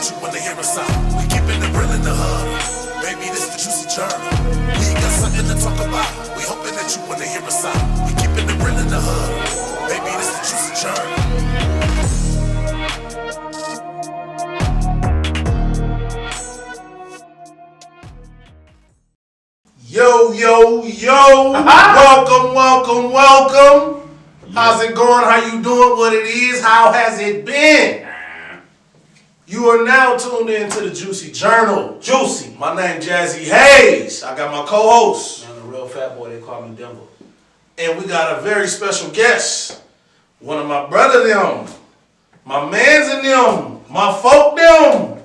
that you wanna hear us out. We keeping it real in the hood. Baby, this the juicy journal. We got something to talk about. We hoping that you wanna hear us out. We keeping it real in the hood. Baby, this the juicy journal. Yo, yo, yo, welcome. How's it going? How you doing? What it is? How has it been? You are now tuned in to the Juicy Journal. Juicy. My name Jazzy Hayes. I got my co-host. I'm the real fat boy, they call me Denver. And we got a very special guest. One of my brother them. My mans and them. My folk them.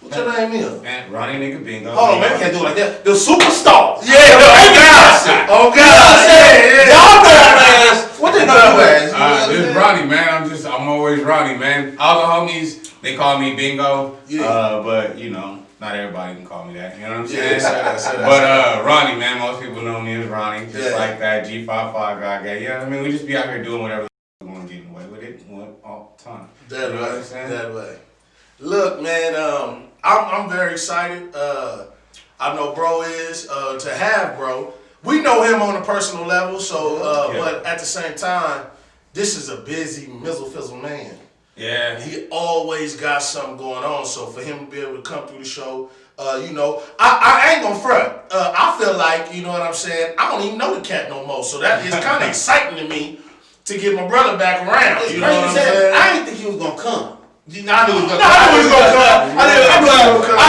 What your name is? Man, Rahney Bingo. Hold on, man, can't do it like that. The superstar. Yeah, oh God. Yeah. Y'all know that ass. What they know you as? This is Rahney, man. I'm always Rahney, man. All the homies, they call me Bingo. Yeah. But you know, not everybody can call me that. You know what I'm saying? But Rahney, man, most people know me as Rahney. Just like that G55 guy. You know what I mean? We just be out here doing whatever we want to get away with it all the time. That you know way. what I'm saying? That way. Look, man, I'm very excited. I know bro is to have bro. We know him on a personal level, so but at the same time, this is a busy mizzle fizzle man. Yeah. He always got something going on. So for him to be able to come through the show, you know, I ain't gonna front. I feel like, you know what I'm saying, I don't even know the cat no more. So that is kind of exciting to me to get my brother back around. It's you know what I'm crazy. saying? I didn't think he was gonna come. I knew he was gonna I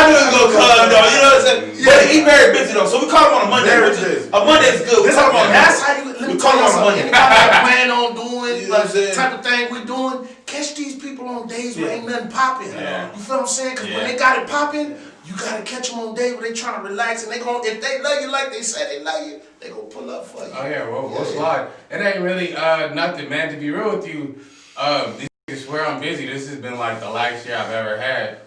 knew he was gonna come, though. You know what I'm saying? Yeah. But he very busy though, so we call him on a Monday. Very Which is, busy. a Monday is good. We call him on That's how you. Let me We tell call you him on something. Monday. Anybody that plan on doing You know what I'm saying? type of thing we doing, catch these people on days where ain't nothing popping. Yeah. You feel what I'm saying? Because when they got it popping, you gotta catch them on days where they trying to relax and they gon' if they love you like they said they love you, they gonna pull up for you. Oh yeah, we'll slide. It ain't really nothing, man. To be real with you, these niggas swear I'm busy. This has been like the last year I've ever had.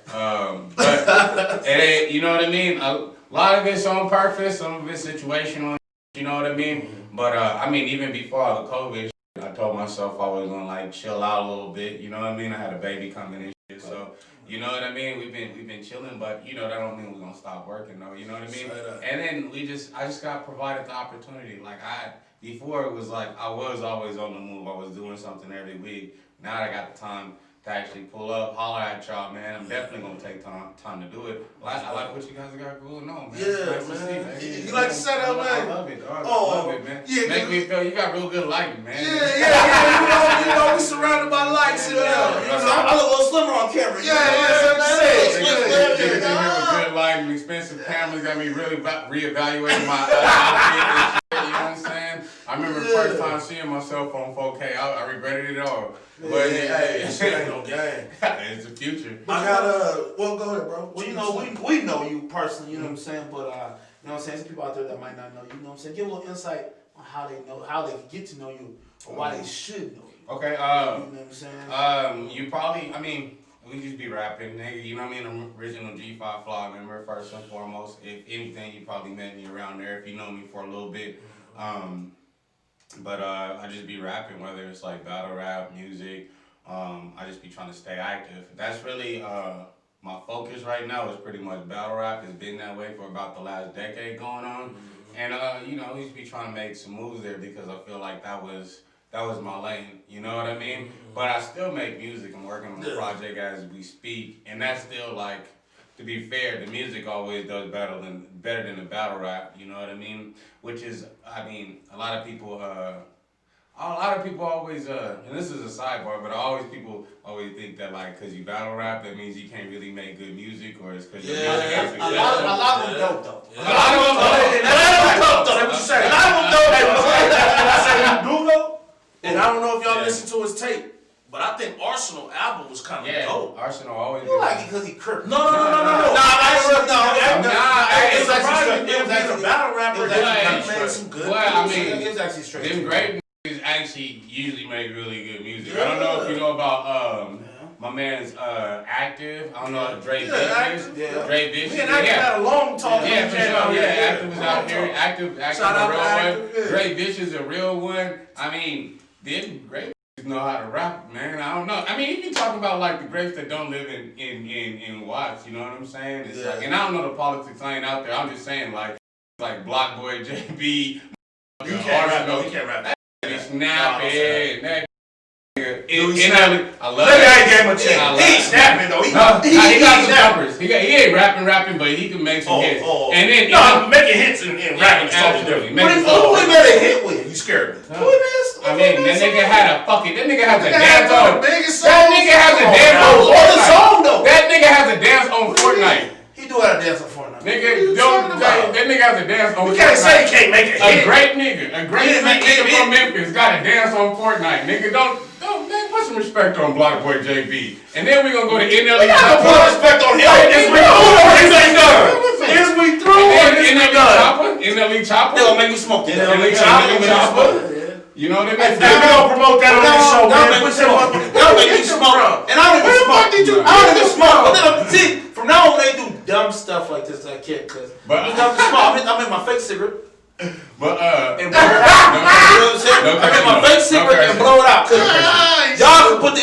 But it ain't, you know what I mean? A lot of it's on purpose, some of it's situational. You know what I mean? But I mean, even before all the COVID, I told myself I was gonna like chill out a little bit. You know what I mean? I had a baby coming and shit, so. You know what I mean? We've been chilling, but you know that don't mean we're gonna stop working though. You know what I mean? And then I just got provided the opportunity. Like before it was like I was always on the move. I was doing something every week. Now I got the time to actually pull up, holler at y'all, man. I'm definitely gonna take time to do it. I like what you guys got going on, man. Yeah, Nice to see, man. You like the setup, man? I love it, dog. I love it, man. Yeah, make me feel you got real good lighting, man. Yeah. You know, we surrounded by lights and I look a little slimmer on camera. Niggas in here with good lighting, expensive cameras got me really reevaluating my outfit and shit, you know what I'm saying? I remember the first time seeing myself on 4K, I regretted it all. But hey, shit ain't no game. It's the future. I got well, go ahead, bro. Well, you know, we know you personally, you know what I'm saying? But, you know what I'm saying? Some people out there that might not know you, you know what I'm saying? Give a little insight on how they can get to know you or why they should know you. Okay, you know what I'm saying? you probably, I mean, we just be rapping, nigga, you know what I mean? I'm original G5 Fly member, first and foremost. If anything, you probably met me around there if you know me for a little bit. But I just be rapping, whether it's like battle rap, music. I just be trying to stay active. That's really my focus right now is pretty much battle rap. It's been that way for about the last decade going on. And you know, we just be trying to make some moves there because I feel like that was my lane, you know what I mean? But I still make music. I'm working on a project as we speak, and that's still like, to be fair, the music always does better than the battle rap, you know what I mean? Which is, I mean, a lot of people always, and this is a sidebar, but people always think that like, cause you battle rap, that means you can't really make good music, or it's cause your music is A lot of them don't, though. A lot of them don't. That's what you say. A lot of them don't. I say you do though. And I don't know if y'all listen to his tape, but I think Arsenal album was kind of dope. Arsenal always. You like it because he crip. No. It was actually It was actually a battle rapper. He made some good. Well, I mean, it was actually straight. them great niggas actually usually make really good music. I don't know if you know about my man's Active. I don't know Dre Vicious. Dre Vicious. Me and Active had a long talk. Yeah, for sure. Yeah, Active was out here. Active Shout out a real to Active, one. Dre Vicious a real one. I mean, them great know how to rap, man. I don't know. I mean, if you talk about like the greats that don't live in Watts, you know what I'm saying? It's like, and I don't know the politics. I ain't out there. I'm just saying like Block Boy, JB. You can't rap. No, you can't rap. Snapping. That I love it. I gave him a chance. He ain't snapping though. He got some numbers. He ain't rapping, but he can make some hits. And then making hits and rapping is totally different. Who he made a hit with? You scared me. Who it is? I mean, that nigga had a fucking. That nigga has a dance on. That nigga has a dance on Fortnite. That nigga has a dance on Fortnite. He do have a dance on Fortnite. Nigga, that nigga has a dance on Fortnite. You can't say he can't make a hit. A great nigga from Memphis got a dance on Fortnite. Nigga, don't man, put some respect on Block Boy JB. And then we gonna go to NLE. We gotta put respect on him. Is we through? NLE Chopper? They gonna make me smoke that. NLE Chopper? You know what I mean? If we don't promote that on this show, man. They'll make me smoke. And I don't even smoke. I don't even smoke. But then, see, from now on, when they do dumb stuff like this, I can't, cause I'm in my fake cigarette. But and blow it out. You know what I'm saying? I make my fake cigarette and blow it out. Y'all can put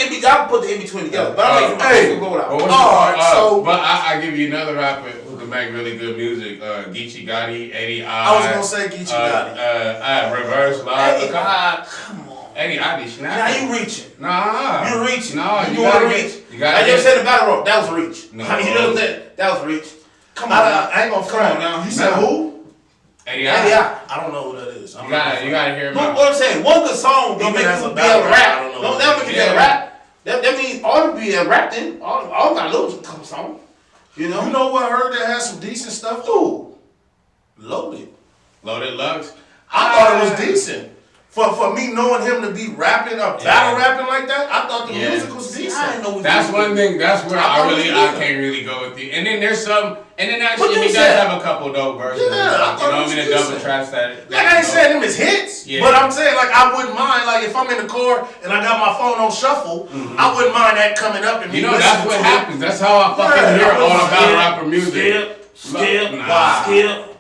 the in between together. But I'm making my fake blow it out. But I give you another rapper who can make really good music. Geechee Gotti, 80 I was gonna say Geechee Gotti. Reverse Live. 80 come on. 80 I be snapping. Now you reaching. Nah. You reaching. No, you want to reach. I just said the battle rope. That was a reach. No. You know what I'm saying? That was a reach. Come on. I ain't gonna front now. You said who? 80 I don't know who that is. You gotta hear me. What I'm saying, one good song don't make you be able to rap. Don't never make you be able to rap. That means all to be able to rap then. All got a little couple songs. You know? You know what I heard that has some decent stuff too? Loaded Lux. I thought it was decent. For me knowing him to be rapping or battle rapping like that, I thought the music was decent. I didn't know that's one thing. That's where I can't really go with you. And then there's some. And then actually he does have a couple dope verses. Yeah, you know what I mean? The double tracks that. Like I ain't saying them as hits, but I'm saying like I wouldn't mind like if I'm in the car and I got my phone on shuffle, I wouldn't mind that coming up and me listening to it. That's what happens. That's how I fucking hear all the battle rapper music.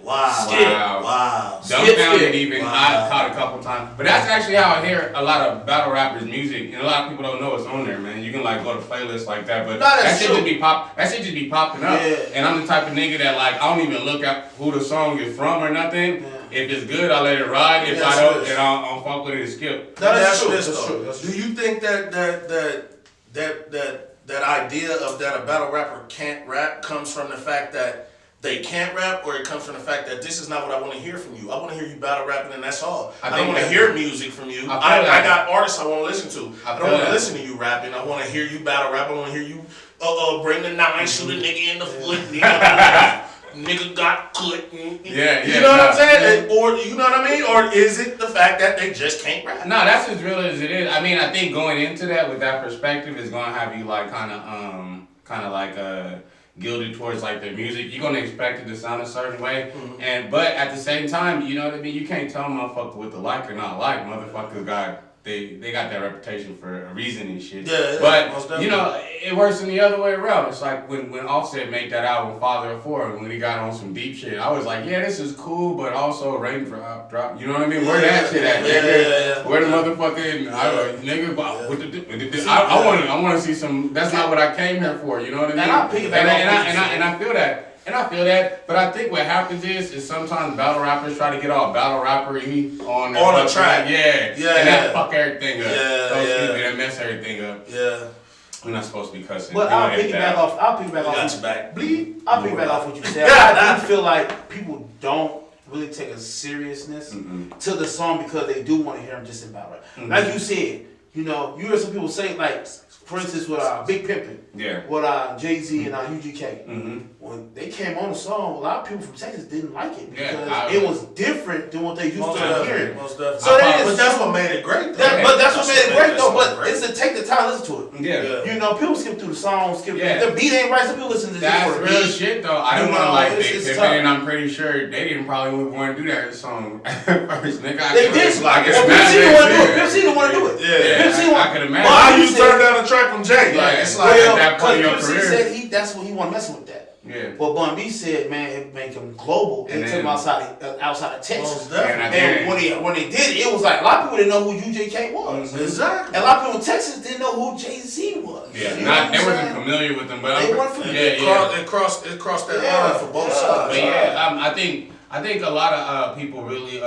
Wow. Dumbfounded even. I caught a couple times. But that's actually how I hear a lot of battle rappers' music. And a lot of people don't know it's on there, man. You can like go to playlists like that. But that shit just be popping up. Yeah. And I'm the type of nigga that like I don't even look at who the song is from or nothing. Yeah. If it's good, I let it ride. If I don't, then I'll fuck with it and skip. That's true. Do you think that idea of that a battle rapper can't rap comes from the fact that they can't rap, or it comes from the fact that this is not what I want to hear from you? I want to hear you battle rapping, and that's all. I don't want to hear music from you. I got artists I want to listen to. I don't want to listen to you rapping. I want to hear you battle rap. I want to hear you bring the 9, shoot a nigga in the foot, nigga got cut. Yeah. You know what I'm saying? Or you know what I mean? Or is it the fact that they just can't rap? No, that's as real as it is. I mean, I think going into that with that perspective is gonna have you like kind of like gilded towards like their music. You're gonna expect it to sound a certain way, but at the same time, you know what I mean. You can't tell a motherfucker what to like or not like. Motherfuckers got they got that reputation for a reason and shit. Yeah, but you know, it works in the other way around. It's like when Offset made that album Father of Four, when he got on some deep shit, I was like, yeah, this is cool, but also Rain for Drop. You know what I mean? Where that shit at? Where the motherfucking nigga? I want to see some. That's not what I came here for. You know what I mean? And I piggyback and I feel that. And I feel that, but I think what happens is sometimes battle rappers try to get all battle rappery on a track. And that fuck everything up. That mess everything up. Yeah. We're not supposed to be cussing. But I'll piggyback off. I'll piggyback off what you said. I do feel like people don't really take a seriousness to the song because they do want to hear them just in battle rap. Like you said, you know, you hear some people say like, for instance, with Big Pimpin', with Jay-Z and UGK. When they came on the song, a lot of people from Texas didn't like it because it was different than what they used to hearing. Most definitely. But that's what made it great, though. But that's what made it great, though. But it's to take the time to listen to it. Yeah. You know, people skip through the songs. If the beat ain't right, some people listen to this. That's real shit, though. I don't want to like Big Pimpin', and I'm pretty sure they didn't probably want to do that song first. Nigga, they did. Pimp C didn't want to do it. Yeah. I could imagine. Why you turned down the track? track from Jay. Yeah. Like it's like Well, at that point in your because he career. said that's what he wasn't messing with that. Yeah. But Bun B said, man, it make him global. And They took then- him outside of Texas. definitely. And when they did it, it was like a lot of people didn't know who UJK was. Exactly. And a lot of people in Texas didn't know who Jay-Z was. Yeah, You know what they I'm wasn't saying? familiar with them, but They weren't familiar. It crossed that line for both sides. But yeah, I think a lot of people really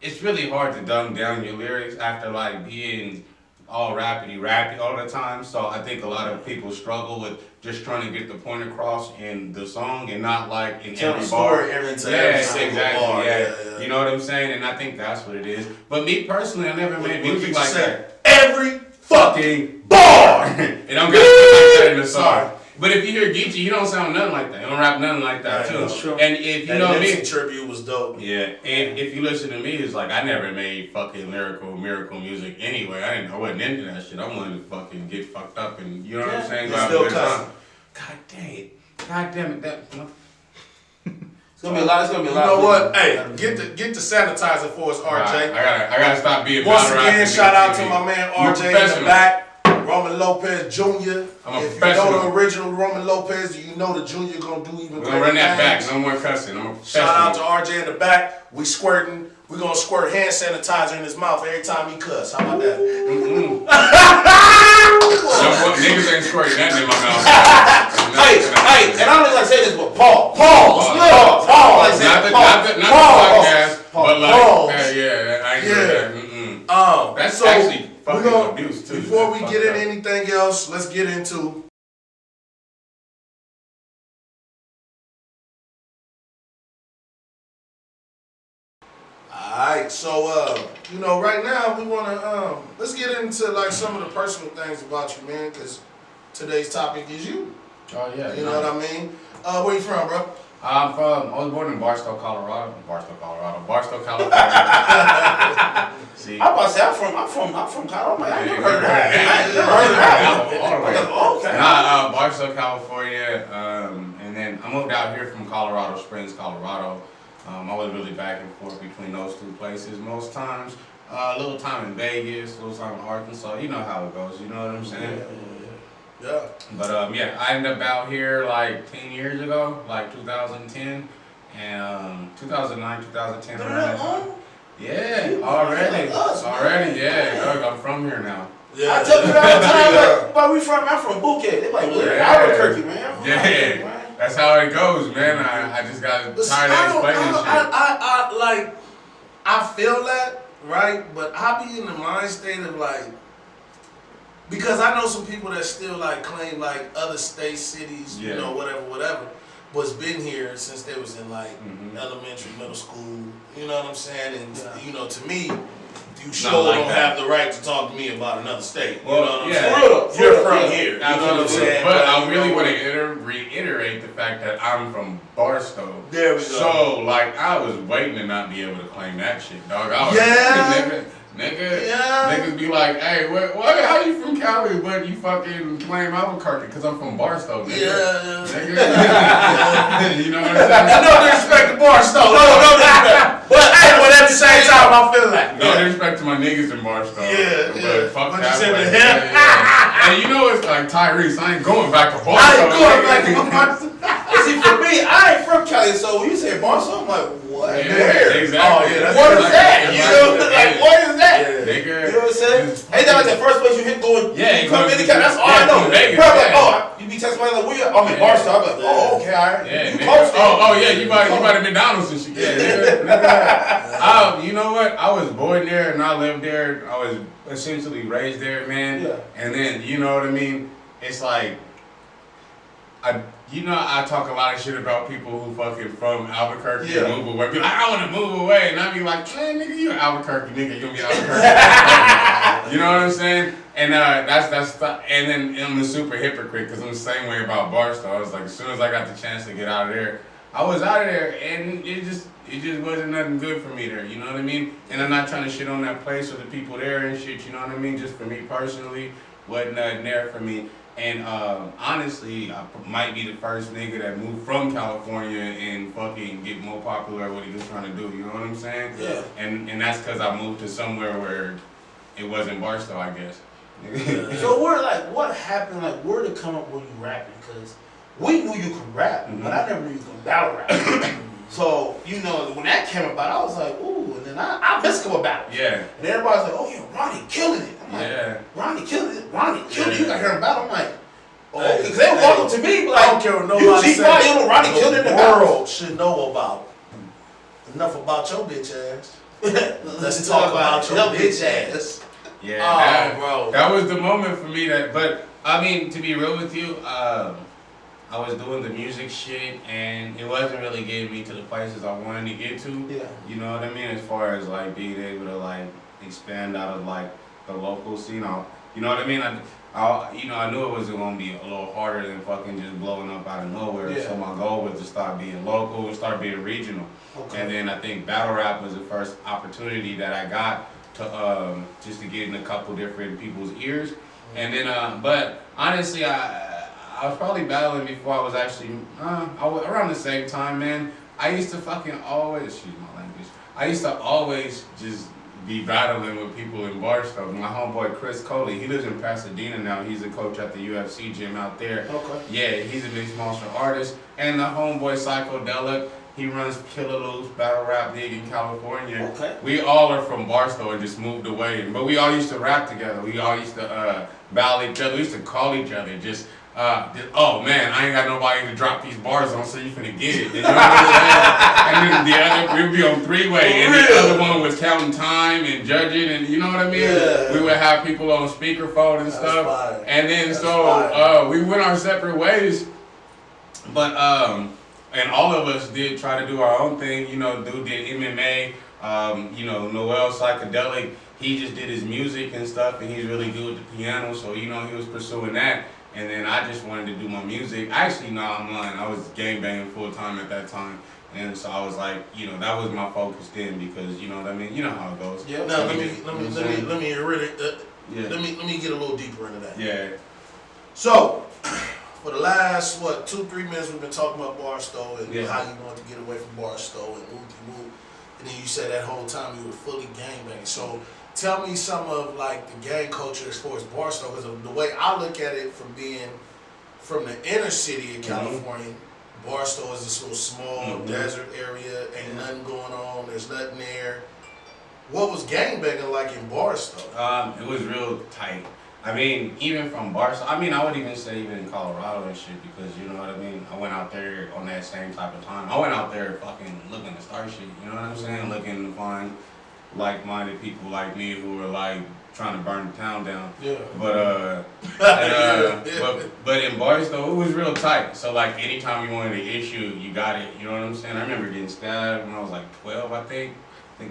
it's really hard to dumb down your lyrics after like being all rappity all the time. So I think a lot of people struggle with just trying to get the point across in the song and not like in Tell every the bar. story every Exactly. bar. Yeah. Yeah. You know what I'm saying? And I think that's what it is. But me personally, I never made music like that. Every fucking Bar. It don't get like that in the song. But if you hear Geechee, he don't sound nothing like that. He don't rap nothing like that too. That's true. And if you know me, tribute was dope. yeah. If you listen to me, it's like I never made fucking miracle music anyway. I wasn't into that shit. I wanted to fucking get fucked up and you know what I'm saying. It's Go still have a good cussing. time. God damn it. That. It's gonna be a lot. It's gonna be a You lot. know what? Hey, get the sanitizer for us, RJ. I gotta stop being. Once battle again, rapping shout out TV. to my man I'm a RJ in the professional. back. Roman Lopez Jr. I'm a If you know professional. the original Roman Lopez, you know the Junior gonna do even We're gonna run that things. back. No more cussing. I'm a professional. Shout out to RJ in the back. We squirting. We gonna squirt hand sanitizer in his mouth every time he cuss. How about that? Niggas ain't squirting that in my mouth. Hey, and I don't even like to say this, but pause. Pause. Pause. Not the podcast, but like, Pause. yeah, I ain't doing that. That's so actually fucking we gonna- abuse too. Before we That's get fucked into up. anything else, let's get into. Alright, so right now we wanna let's get into like some of the personal things about you, man, because today's topic is you. Oh yeah. You know what I mean? Where you from, bro? I was born in Barstow, Colorado. Barstow, California. See. I'm about to say I'm from Colorado. I never heard of Yeah, that. I never heard of that. All the way. Oh, okay. Barstow, California, and then I moved out here from Colorado Springs, Colorado. I was really back and forth between those two places most times. A little time in Vegas, a little time in Arkansas. You know how it goes. You know what I'm saying? Yeah. But I ended up out here like 10 years ago, like 2010 and 2009, 2010. around that time. Yeah, already, yeah. Dog, I'm from here now. Yeah. I tell people all the time, like, where we from? I'm from Bouquet. They're like, we're in Yeah. Albuquerque, man. Yeah. That's how it goes, man. I just got tired of explaining shit. I feel that, right? But I be in the mind state of like, because I know some people that still like claim like other states, cities, Yeah. whatever, was been here since they was in like elementary, middle school. You know what I'm saying? And to me, you sure like don't that. have the right to talk to me about another state. You Well, know what I'm yeah. saying? You're from here. You know what I'm Absolutely. saying? But I you really know, want to reiterate the fact that I'm from Barstow. There we go. So, like, I was waiting to not be able to claim that shit, dog. I was, Yeah. Niggas be like, hey, how you from Cali, but you fucking claim Albuquerque? Because I'm from Barstow, nigga. Yeah. Nigga. You know what I'm saying? No disrespect to Barstow. No disrespect. But at the same time, I feel like. No disrespect to my niggas in Barstow. Yeah, But fuck But that. you said way. to him? And you know it's like Tyrese, I ain't going back to Barstow. I ain't going nigga. back to Barstow. See, for me, I ain't from Cali, so when you say Barstow, I'm like, what? Yeah, Where? exactly. Oh, yeah, that's What is right. that? Yeah, You know, like, what is that? Nigga. You know what I'm saying? Ain't that like the first place you hit going? Yeah, you come you in the go- Cali. That's all yeah, I know. to Vegas, Probably like, yeah. oh, you be texting me like, where you at? I'm in Barstow. I'm like, oh, okay, all right. Yeah, You nigga. close there. Oh, yeah, you might have McDonald's and shit. Yeah, nigga. You know what? I was born there and I lived there. I was essentially raised there, man. Yeah. And then, you know what I mean? It's like, I talk a lot of shit about people who fucking from Albuquerque and move away. Be like, I want to move away. And I be like, man, nigga, you Albuquerque, nigga. You gonna be Albuquerque. You know what I'm saying? And and then I'm a super hypocrite because I'm the same way about Barstow. I was like, as soon as I got the chance to get out of there, I was out of there, and it just wasn't nothing good for me there. You know what I mean? And I'm not trying to shit on that place or the people there and shit. You know what I mean? Just for me personally, wasn't nothing there for me. And honestly, I might be the first nigga that moved from California and fucking get more popular at what he was trying to do. You know what I'm saying? Yeah. And that's because I moved to somewhere where it wasn't Barstow, I guess. So what happened? Like, where did it come up when you rapping? Because we knew you could rap, but I never knew you could battle rap. So, when that came about, I was like, ooh, and then I missed a couple battles. Yeah. And everybody's like, oh, yeah, Rahney killing it. I'm like, Rahney killing it. Rahney killing it. You got to hear him battle. I'm like, oh, because they walk up to me, like, I don't care what nobody says. Rahney killing it. The world should know about. Enough about your bitch ass. Let's talk about your bitch ass. Yeah, bro. That was the moment for me but I mean, to be real with you, I was doing the music shit and it wasn't really getting me to the places I wanted to get to. Yeah. You know what I mean? As far as like being able to like expand out of like the local scene. You know what I mean? I knew it was going to be a little harder than fucking just blowing up out of nowhere. Yeah. So my goal was to start being local, start being regional. Okay. And then I think battle rap was the first opportunity that I got to just to get in a couple different people's ears. And then, but honestly, I was probably battling before I was actually, around the same time, man. I used to fucking always, excuse my language, I used to always just be battling with people in Barstow. My homeboy Chris Coley, he lives in Pasadena now. He's a coach at the UFC gym out there. Okay. Yeah, he's a mixed martial artist. And the homeboy Psychedelic, he runs Killer Loose Battle Rap League in California. Okay. We all are from Barstow and just moved away. But we all used to rap together. We all used to battle each other. We used to call each other just, oh man, I ain't got nobody to drop these bars on, so you finna get it. You know what I'm saying? And then the other, we'd be on three-way, and the other one was counting time and judging, and you know what I mean? Yeah. We would have people on speakerphone and stuff. Fire. And then we went our separate ways, but and all of us did try to do our own thing. Dude did MMA. Noel Psychedelic, he just did his music and stuff, and he's really good with the piano, so he was pursuing that. And then I just wanted to do my music. Actually, no, I'm lying. I was gangbanging full time at that time. And so I was like, that was my focus then because, you know what I mean? You know how it goes. Yeah. Now, let me get a little deeper into that. Yeah. So, for the last, 2-3 minutes, we've been talking about Barstow and how you wanted to get away from Barstow and woo-de-woo. And then you said that whole time you were fully gangbanging. So, tell me some of like the gang culture as far as Barstow, because the way I look at it from being from the inner city of California, Barstow is this little small desert area, ain't nothing going on, there's nothing there. What was gangbanging like in Barstow? It was real tight. I mean, even from Barstow, I would even say even in Colorado and shit, because you know what I mean? I went out there on that same type of time. I went out there fucking looking to start shit, you know what I'm saying? Looking to find like-minded people like me who were like trying to burn the town down. Yeah. But but in Barstow it was real tight. So like anytime you wanted an issue, you got it. You know what I'm saying? I remember getting stabbed when I was like 12, I think.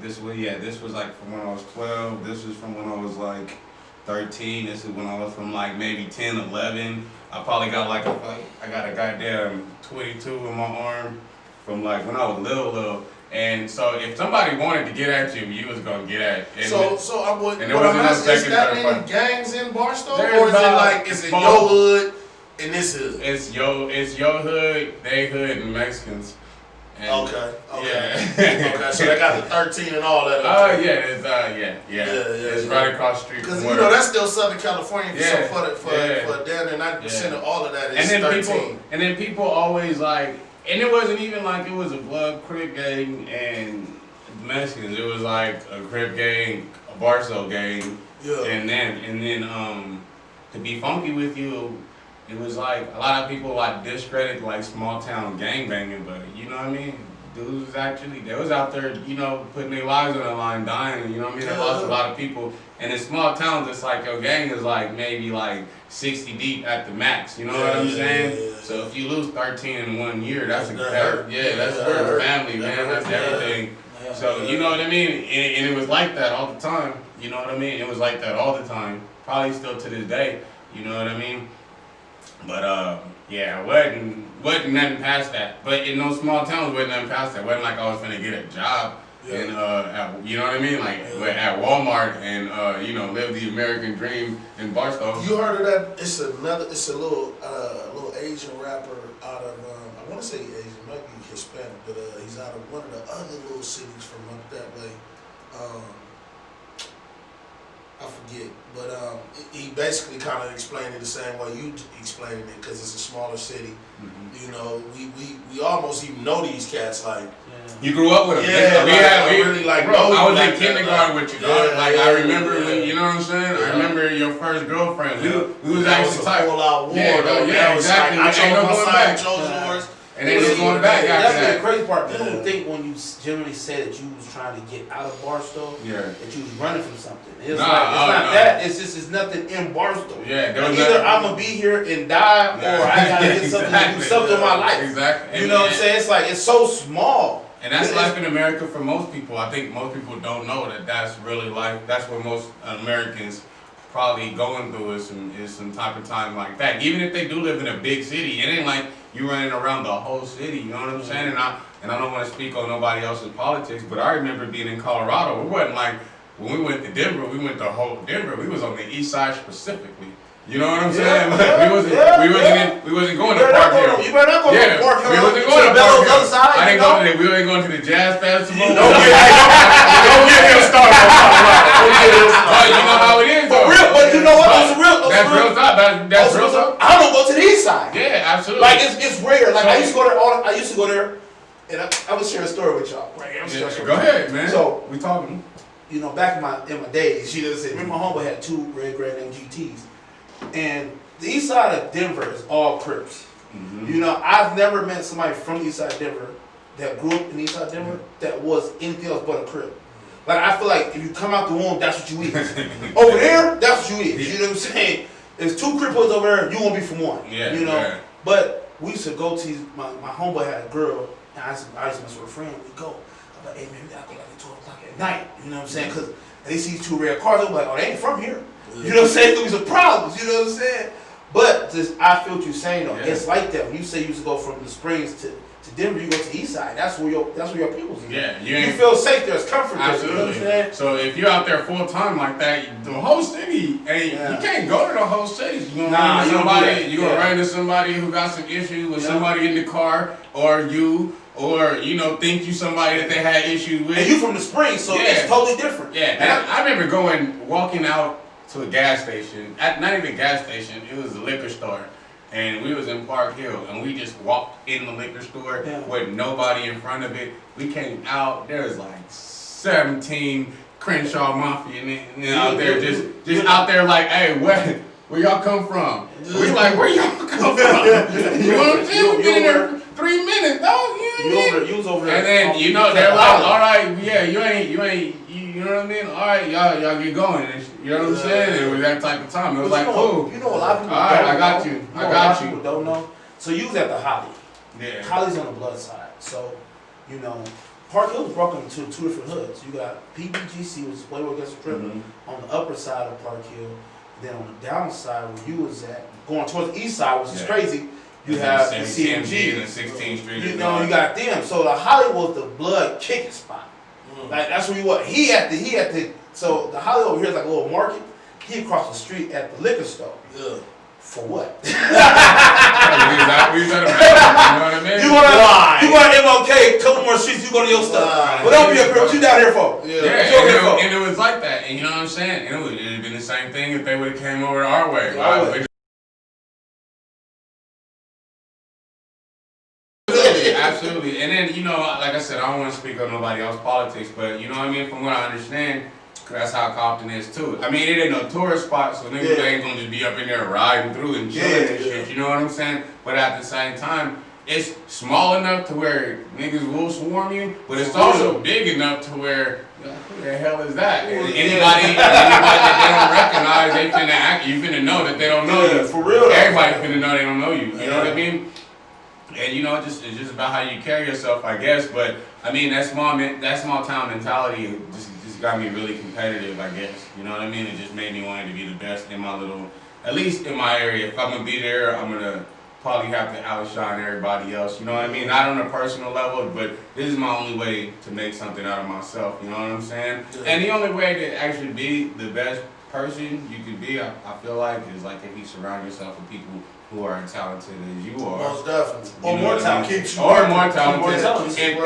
This was like from when I was 12. This was from when I was like 13. This is when I was from like maybe 10, 11. I probably got I got a goddamn 22 in my arm from like when I was little. And so if somebody wanted to get at you, you was gonna get at. And is that many gangs in Barstow, or is it your hood and this hood? It's your hood, they hood, and Mexicans. And okay. Okay, so they got the 13 and all that. It's right across the street. Because that's still Southern California. So for down there, 90% of all of that is 13. And then people always like. And it wasn't even like it was a blood Crip gang and Mexicans. It was like a Crip gang, a Barstow gang, and then to be funky with you, it was like a lot of people like discredit like small town gang banging, but you know what I mean? Dudes they was out there, putting their lives on the line, dying. You know what I mean? They lost a lot of people. And in small towns, it's like your gang is like maybe like 60 deep at the max. You know what I'm saying? Yeah. So if you lose 13 in 1 year, that's a family, man. That's everything. Yeah. So you know what I mean? And it was like that all the time. You know what I mean? It was like that all the time. Probably still to this day. You know what I mean? But wasn't nothing past that. But in those small towns, wasn't nothing past that. Wasn't like I was gonna get a job. And you know what I mean, like at Walmart and live the American dream in Barstow. You heard of that? It's a little Asian rapper out of I want to say Asian, might be Hispanic, but he's out of one of the other little cities from up that way. I forget, but he basically kind of explained it the same way you explained it, because it's a smaller city. You know, we almost even know these cats. Like, you grew up with them. Yeah, we really like. Bro, I was like in kindergarten with you, dog. Yeah, like I remember when, you know what I'm saying. I remember your first girlfriend. We was actually tight. Full-out war. Yeah, exactly. Like, I ain't no chose going my back. side, chose yours. And then just going back after That's that. the crazy part. People think when you generally say that you was trying to get out of Barstow, that you was running from something. It's not that. It's just it's nothing in Barstow. Yeah, either I'm gonna be here and die, or I gotta get something to do something in my life. Exactly. You know what I'm saying? It's like it's so small. And that's life in America for most people. I think most people don't know that that's really life. That's what most Americans probably going through is some type of time like that. Even if they do live in a big city, it ain't like you running around the whole city. You know what I'm saying? And I don't want to speak on nobody else's politics, but I remember being in Colorado. It wasn't like when we went to Denver, we went to whole Denver. We was on the east side specifically. You know what I'm saying? We wasn't going to Park Hill. You better not go to Park Hill. We wasn't going to Park Hill. Other side, I didn't go to that. We ain't going to the Jazz Festival. Don't get him started on Colorado. But you know how it is, though. For real, but you know what? That's real. That's real stuff. That's real stuff. I don't go to the east side. Yeah, absolutely. Like it's rare. Like I used to go there. I used to go there, and I was sharing a story with y'all. Right? Go ahead, man. So we talking. You know, back in my days, she just said, remember my homeboy had 2 red Grand Am GTs, and the east side of Denver is all Crips. You know, I've never met somebody from the east side of Denver that grew up in the east side of Denver that was anything else but a Crip. Like, I feel like if you come out the womb, that's what you is. Over there, that's what you is. You know what I'm saying? There's 2 Crippos over there, you won't be from one. Yeah, you know? Yeah. But we used to go to my homeboy had a girl, and I used to mess with a friend. We'd go. I'm like, hey, man, we gotta go like at 12 o'clock at night. You know what I'm saying? Because they see 2 red cars, they'll be like, oh, they ain't from here. You know what I'm saying? There's some problems. You know what I'm saying? But just, I feel what you're saying though. It's like that. When you say you used to go from the Springs to Denver, you go to the east side. That's where your people's is. Yeah, you feel safe there. It's comfort there. Absolutely. You know what I'm saying? So if you're out there full time like that, the whole city, you can't go to the whole city. You gonna run into somebody who got some issues with somebody in the car, or you know, think you somebody that they had issues with. And you from the Springs, so it's totally different. Yeah, and I remember walking out to a gas station, not even a gas station, it was a liquor store. And we was in Park Hill, and we just walked in the liquor store with nobody in front of it. We came out, there was like 17 Crenshaw Mafia out there, just out there like, hey, where y'all come from? We like, where y'all come from? You know what I'm saying? We've been in there 3 minutes, dog. You was over there. And then, you know, they're like, all right, yeah, you ain't, you know what I mean? All right, y'all get going. You know what I'm saying? It was that type of time. It was like, cool. You know, a lot of people all right, I got you. A lot of people don't know. So you was at the Holly. Yeah. Holly's on the blood side. So, you know, Park Hill was broken into 2 different hoods. You got PBGC, which is Playboy Against the Crip, on the upper side of Park Hill. Then on the downside where you was at, going towards the east side, which is crazy, you have the CMG. And the 16th Street. You know, you got them. So the Holly was the blood kicking spot. Like, that's where you was. He had to, so the Holly over here is like a little market. He across the street at the liquor store. Yeah. For what? You know what I mean? You want to MLK, a couple more streets, you go to your stuff. But don't be up here, what you down here for? And it was like that. And you know what I'm saying? It would have been the same thing if they would have came over our way. Absolutely. And then, you know, like I said, I don't want to speak on nobody else's politics, but you know what I mean? From what I understand, that's how Compton is too. I mean, it ain't no tourist spot, so niggas ain't gonna just be up in there riding through and chilling and shit. You know what I'm saying? But at the same time, it's small enough to where niggas will swarm you, but it's also big enough to where, who the hell is that? Anybody that they don't recognize, they finna act. You finna know that they don't know you. For real. Everybody finna know they don't know you. You know what I mean? And you know, it's just about how you carry yourself, I guess. But I mean, that small town mentality just got me really competitive, I guess. You know what I mean? It just made me want to be the best in my at least in my area. If I'm gonna be there, I'm gonna probably have to outshine everybody else. You know what I mean? Not on a personal level, but this is my only way to make something out of myself. You know what I'm saying? Yeah. And the only way to actually be the best person you could be, I feel like, is like if you surround yourself with people who are as talented as you are. Most definitely. Or more talented. Or more talented.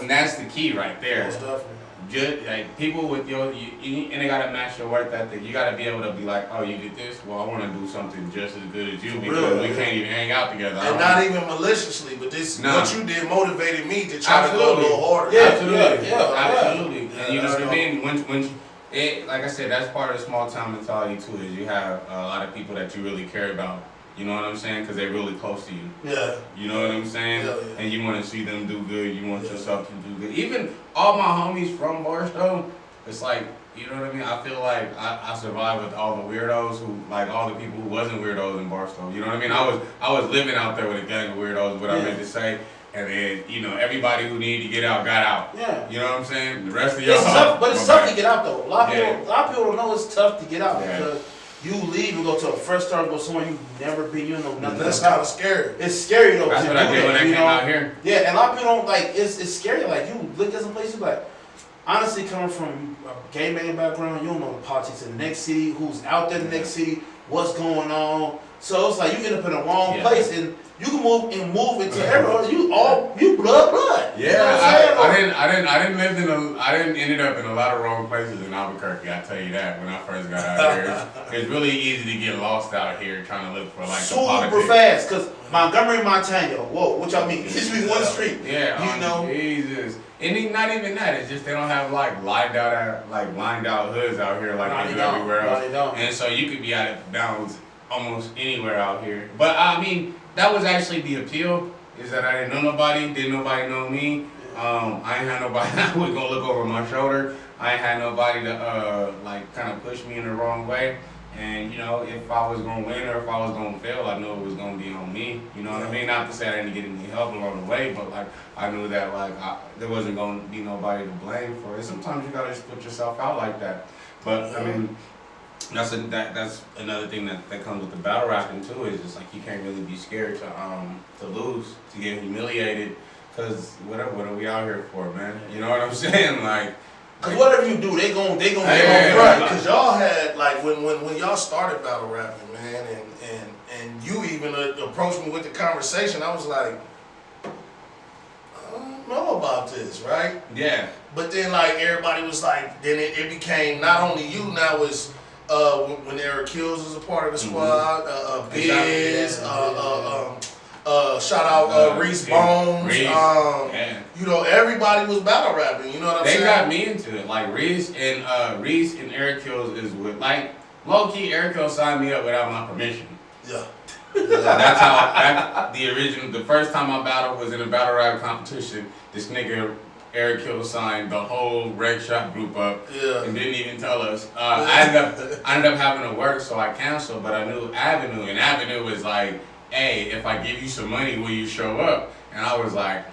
And that's the key right there. Most definitely. just like people with and they gotta match your work ethic. You gotta be able to be like, oh, you did this. Well, I want to do something just as good as you because we can't even hang out together. And not even maliciously, but what you did motivated me to try to go a little harder. Yeah, absolutely. Yeah, And you know what I mean? When like I said, that's part of the small town mentality too. Is you have a lot of people that you really care about. You know what I'm saying? Because they're really close to you. Yeah. You know what I'm saying? Yeah. And you want to see them do good. You want yourself to do good. Even all my homies from Barstow, it's like, you know what I mean? I feel like I survived with all the weirdos who, like all the people who wasn't weirdos in Barstow. You know what I mean? I was living out there with a gang of weirdos, what I meant to say. And then, you know, everybody who needed to get out got out. Yeah. You know what I'm saying? The rest of y'all. It's tough, but it's tough to get out though. A lot of people don't know it's tough to get out because you leave and go to a fresh start, go somewhere you've never been, you know nothing. That's kind of scary. It's scary though. That's what I did when I came out here. Yeah, and a lot of people don't like. It's scary. Like you look at some places like. Honestly, coming from a gang banging background, you don't know the politics in the next city, who's out there in the next city, what's going on. So it's like you end up in the wrong place, and you can move into everywhere. You blood. Yeah, you know I didn't ended up in a lot of wrong places in Albuquerque. I tell you that when I first got out here, it's really easy to get lost out here trying to look for like super fast. Cause Montgomery, Montana, whoa, what y'all mean? It used to be one street. Yeah, you know. Jesus. And not even that. It's just they don't have lined out hoods out here like they do everywhere else. No, they don't. And so you could be out of bounds almost anywhere out here. But I mean, that was actually the appeal. Is that I didn't know nobody, didn't nobody know me. I ain't had nobody that was gonna look over my shoulder. I ain't had nobody to like kind of push me in the wrong way. And you know, if I was gonna win or if I was gonna fail, I knew it was gonna be on me. You know what I mean? Not to say I didn't get any help along the way, but like I knew that like there wasn't gonna be nobody to blame for it. Sometimes you gotta just put yourself out like that. But I mean, that's another thing that comes with the battle rapping too. Is just like you can't really be scared to lose, to get humiliated, cause what are we out here for, man? You know what I'm saying? Like. Cause whatever you do, they gon' right. Cause y'all had like when y'all started battle rapping, man, and you even approached me with the conversation. I was like, I don't know about this, right? Yeah. But then like everybody was like, then it became not only you. Now it's when Eric Kills was a part of the squad, Biz, shout out Reese Bones. You know, everybody was battle rapping. You know what I'm saying? They got me into it. Like Reese and Eric Kills is with like low key. Eric Kills signed me up without my permission. Yeah. That's how the first time I battled was in a battle rap competition. This nigga Eric Kills signed the whole Red Shot group up and didn't even tell us. I ended up having to work, so I canceled. But I knew Avenue, and Avenue was like, hey, if I give you some money, will you show up? And I was like,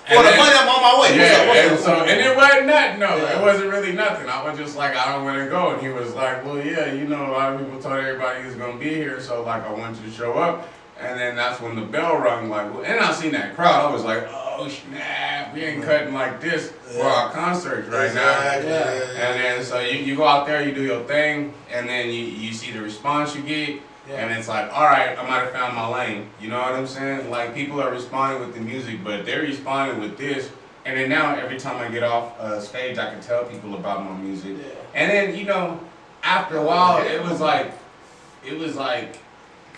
For the money, I'm on my way. And it wasn't nothing. No, it wasn't really nothing. I was just like, I don't want to go. And he was like, well, yeah, you know, a lot of people told everybody he was going to be here, so like, I want you to show up. And then that's when the bell rung, like, and I seen that crowd. I was like, oh, snap, we ain't cutting like this for our concerts right now. And then so you go out there, you do your thing, and then you see the response you get. And it's like, all right, I might have found my lane. You know what I'm saying? Like, people are responding with the music, but they're responding with this. And then now, every time I get off stage, I can tell people about my music. And then, you know, after a while, it was like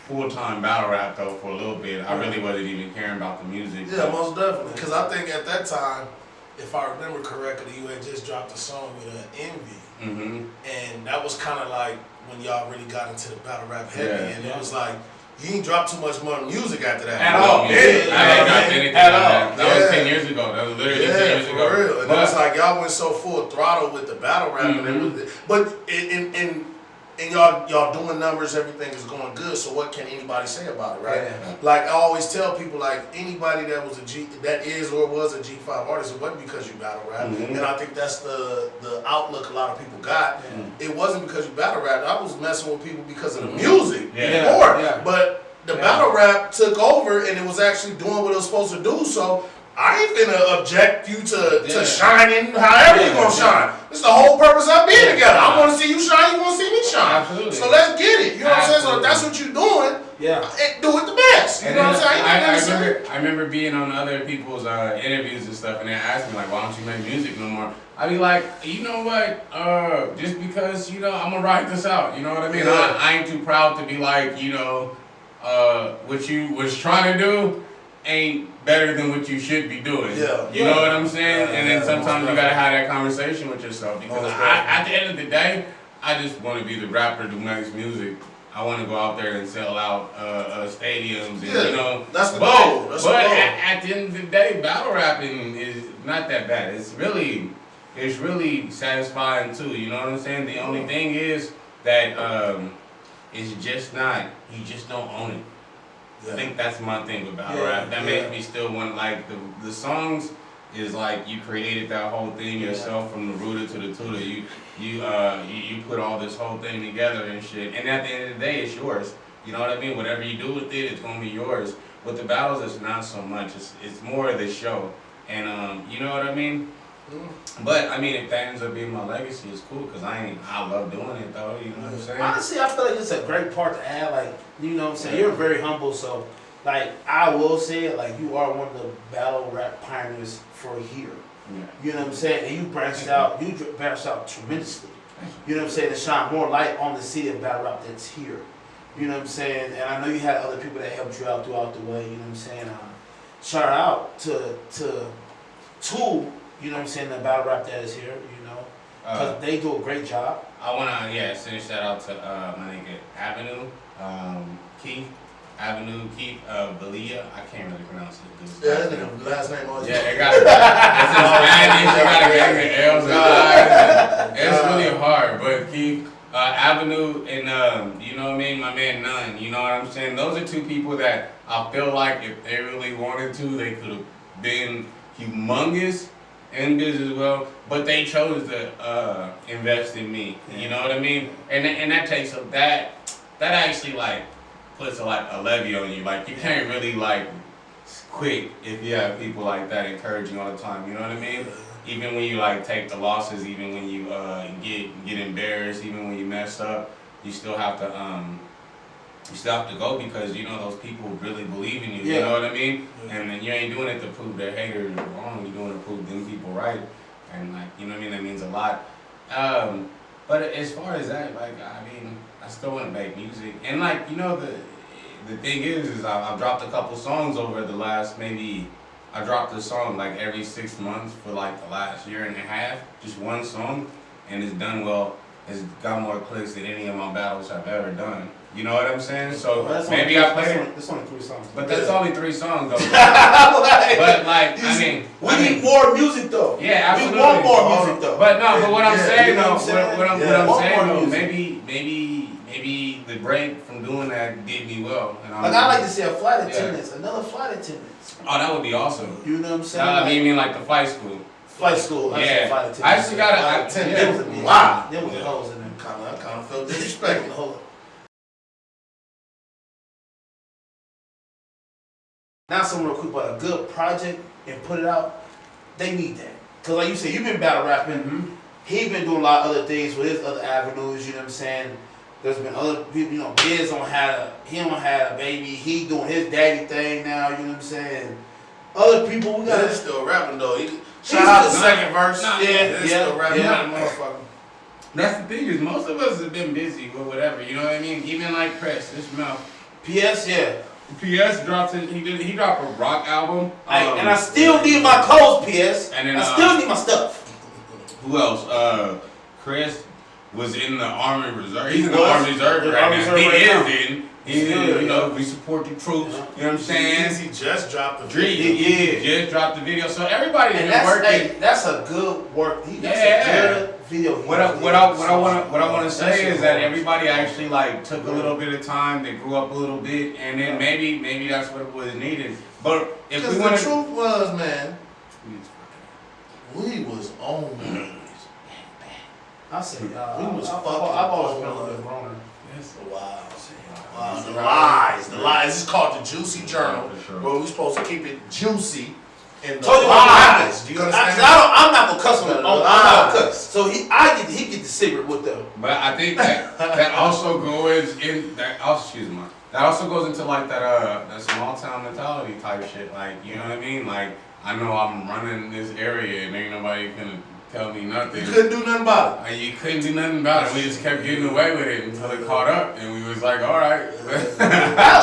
full-time battle rap, though, for a little bit. I really wasn't even caring about the music. Yeah, most definitely. Because I think at that time, if I remember correctly, you had just dropped a song with Envy. Mm-hmm. And that was kind of like when y'all really got into the battle rap heavy, and it was like you ain't dropped too much more music after that. At all. I ain't dropped anything at all. That was 10 years ago. That was literally 10 years ago. For real. And it was like y'all went so full throttle with the battle rap, but and y'all doing numbers, everything is going good. So what can anybody say about it, right? Yeah. Like I always tell people, like anybody that was that is or was a G5 artist, it wasn't because you battle rap. And I think that's the outlook a lot of people got. It wasn't because you battle rap. I was messing with people because of the music before. But the battle rap took over, and it was actually doing what it was supposed to do. So I ain't finna object you to shining however you gonna shine. This is the whole purpose of being together. I wanna see you shine, you wanna see me shine. Absolutely. So let's get it. You know what I'm saying? So if that's what you're doing, do it the best. You know what I'm saying? I I remember being on other people's interviews and stuff, and they asked me like, "Why don't you make music no more?" I'd be like, "You know what? Just because I'm gonna write this out. You know what I mean? Yeah. I ain't too proud to be like, what you was trying to do ain't better than what you should be doing. Yeah. You know what I'm saying? Yeah, and then yeah, sometimes most you gotta have that conversation with yourself because Most at the end of the day, I just want to be the rapper who makes music. I want to go out there and sell out stadiums, and that's the goal. That's but the goal. at the end of the day, battle rapping is not that bad. It's really satisfying too. You know what I'm saying? The only thing is that it's just not. You just don't own it. Yeah. I think that's my thing with battle rap. That makes me still want like the songs is like you created that whole thing yourself from the rooter to the tutor. You put all this whole thing together and shit. And at the end of the day, it's yours. You know what I mean? Whatever you do with it, it's gonna be yours. With the battles, it's not so much. It's more of the show. And you know what I mean? But I mean, if that ends up being my legacy, it's cool because I love doing it though. You know what I'm saying? Honestly, I feel like it's a great part to add. Like, you know what I'm saying? You're very humble, so like I will say it. Like, you are one of the battle rap pioneers for here. Yeah. You know what I'm saying? And you branched out. You branched out tremendously. You know what I'm saying? To shine more light on the city of battle rap that's here. You know what I'm saying? And I know you had other people that helped you out throughout the way. You know what I'm saying? Shout out to you know what I'm saying, the battle rap that is here, you know, because they do a great job. I want to, send a shout out to my nigga Avenue, Keith, Valia. I can't really pronounce it. Yeah, that nigga last name always. Yeah, they got it's in Spanish. They got a gang of L's and I's. It's really hard, but Keith, Avenue, and you know what I mean, my man Nunn. You know what I'm saying? Those are two people that I feel like if they really wanted to, they could have been humongous in business as well, but they chose to invest in me. You know what I mean? And that takes that actually like puts a levy on you. Like you can't really like quit if you have people like that encouraging all the time. You know what I mean? Even when you like take the losses, even when you get embarrassed, even when you mess up, you still have to go because you know those people really believe in you. You know what I mean? And then you ain't doing it to prove their haters wrong. You're doing it to prove them people right. And like you know what I mean? That means a lot. But as far as that, like I mean, I still want to make music. And like you know the thing is I've dropped a couple songs over the last I dropped a song like every 6 months for like the last year and a half, just one song, and it's done well. It's got more clicks than any of my battles I've ever done. You know what I'm saying? So maybe I play it. That's only 3 songs. But that's only 3 songs though. But like, I mean, we need more music though. Yeah, absolutely. We want more music though. But no, but what I'm saying you know though, what I'm saying? maybe the break from doing that did me well. And I like to see a flight attendant, another flight attendant. Oh, that would be awesome. You know what I'm saying? I mean like the flight school. Flight school. Yeah. Flight attendant. I actually got There was a holes in there. I kind of felt disrespectful. Now something real quick about a good project and put it out. They need that. Cause like you said, you've been battle rapping. Mm-hmm. He been doing a lot of other things with his other avenues, you know what I'm saying? There's been other people, you know, Biz don't have a baby. He doing his daddy thing now, you know what I'm saying? Other people, we got He's still rapping though. Shout out to the second verse. He's still rapping. Motherfucker. That's the thing is most of us have been busy with whatever, you know what I mean? Even like Press, this mouth. PS, yeah. PS dropped he dropped a rock album. And I still need my clothes, PS. And then I still need my stuff. Who else? Chris was in the Army Reserve. He's in the Army Reserve right now. He is in. You know, we support the troops. You know what I'm saying? He just dropped the video. He just dropped the video. So everybody's been working. Hey, that's a good work. That's a good video. What I want to say is that everybody actually like took a little bit of time. They grew up a little bit, and then maybe that's what was needed. But if we want the truth was, man, we was on. I say, we was I've fucking. always been a little bit growner. The lies. It's called the Juicy Journal, where we're supposed to keep it juicy in the Told you what lies. happens. Do you understand? I'm not gonna cuss on it. I'm not Lies. gonna cuss. So he get the cigarette with them. But I think that also goes in that also excuse me. That also goes into like that small town mentality type shit. Like, you know what I mean? Like, I know I'm running this area and ain't nobody gonna tell me nothing. You couldn't do nothing about it. And you couldn't do nothing about it. We just kept getting away with it until it caught up, and we was like, all right.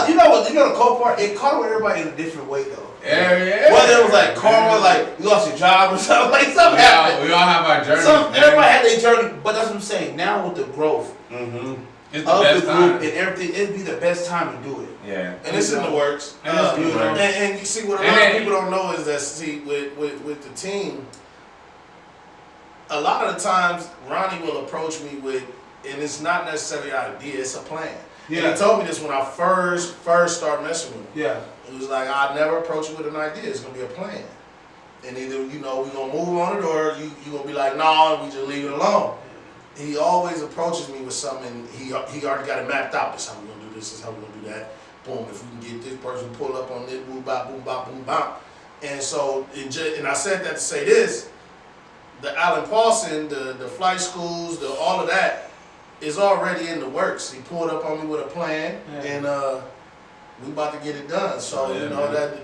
You know what? You know the cold part? It caught with everybody in a different way though. Yeah. Whether it was like karma, like you lost your job or something, like something happened. We all have our journeys. Everybody had their journey, but that's what I'm saying. Now with the growth It's the of best the time. group and everything, it'd be the best time to do it. Yeah. And it's in the works. And you see what a lot of people don't know is that with the team, a lot of the times Ronnie will approach me with, and it's not necessarily an idea, it's a plan. Yeah. And he told me this when I first started messing with him. Yeah. It was like, I'd never approach you with an idea. It's gonna be a plan. And either, we're gonna move on it, or you gonna be like, no, we just leave it alone. He always approaches me with something, he already got it mapped out. This is how we're gonna do this, is how we're gonna do that. Boom, if we can get this person to pull up on this, boom, bop, boom, bop, boom, bop. And so, and I said that to say this, the Alan Paulson, the flight schools, all of that is already in the works. He pulled up on me with a plan, and we about to get it done. So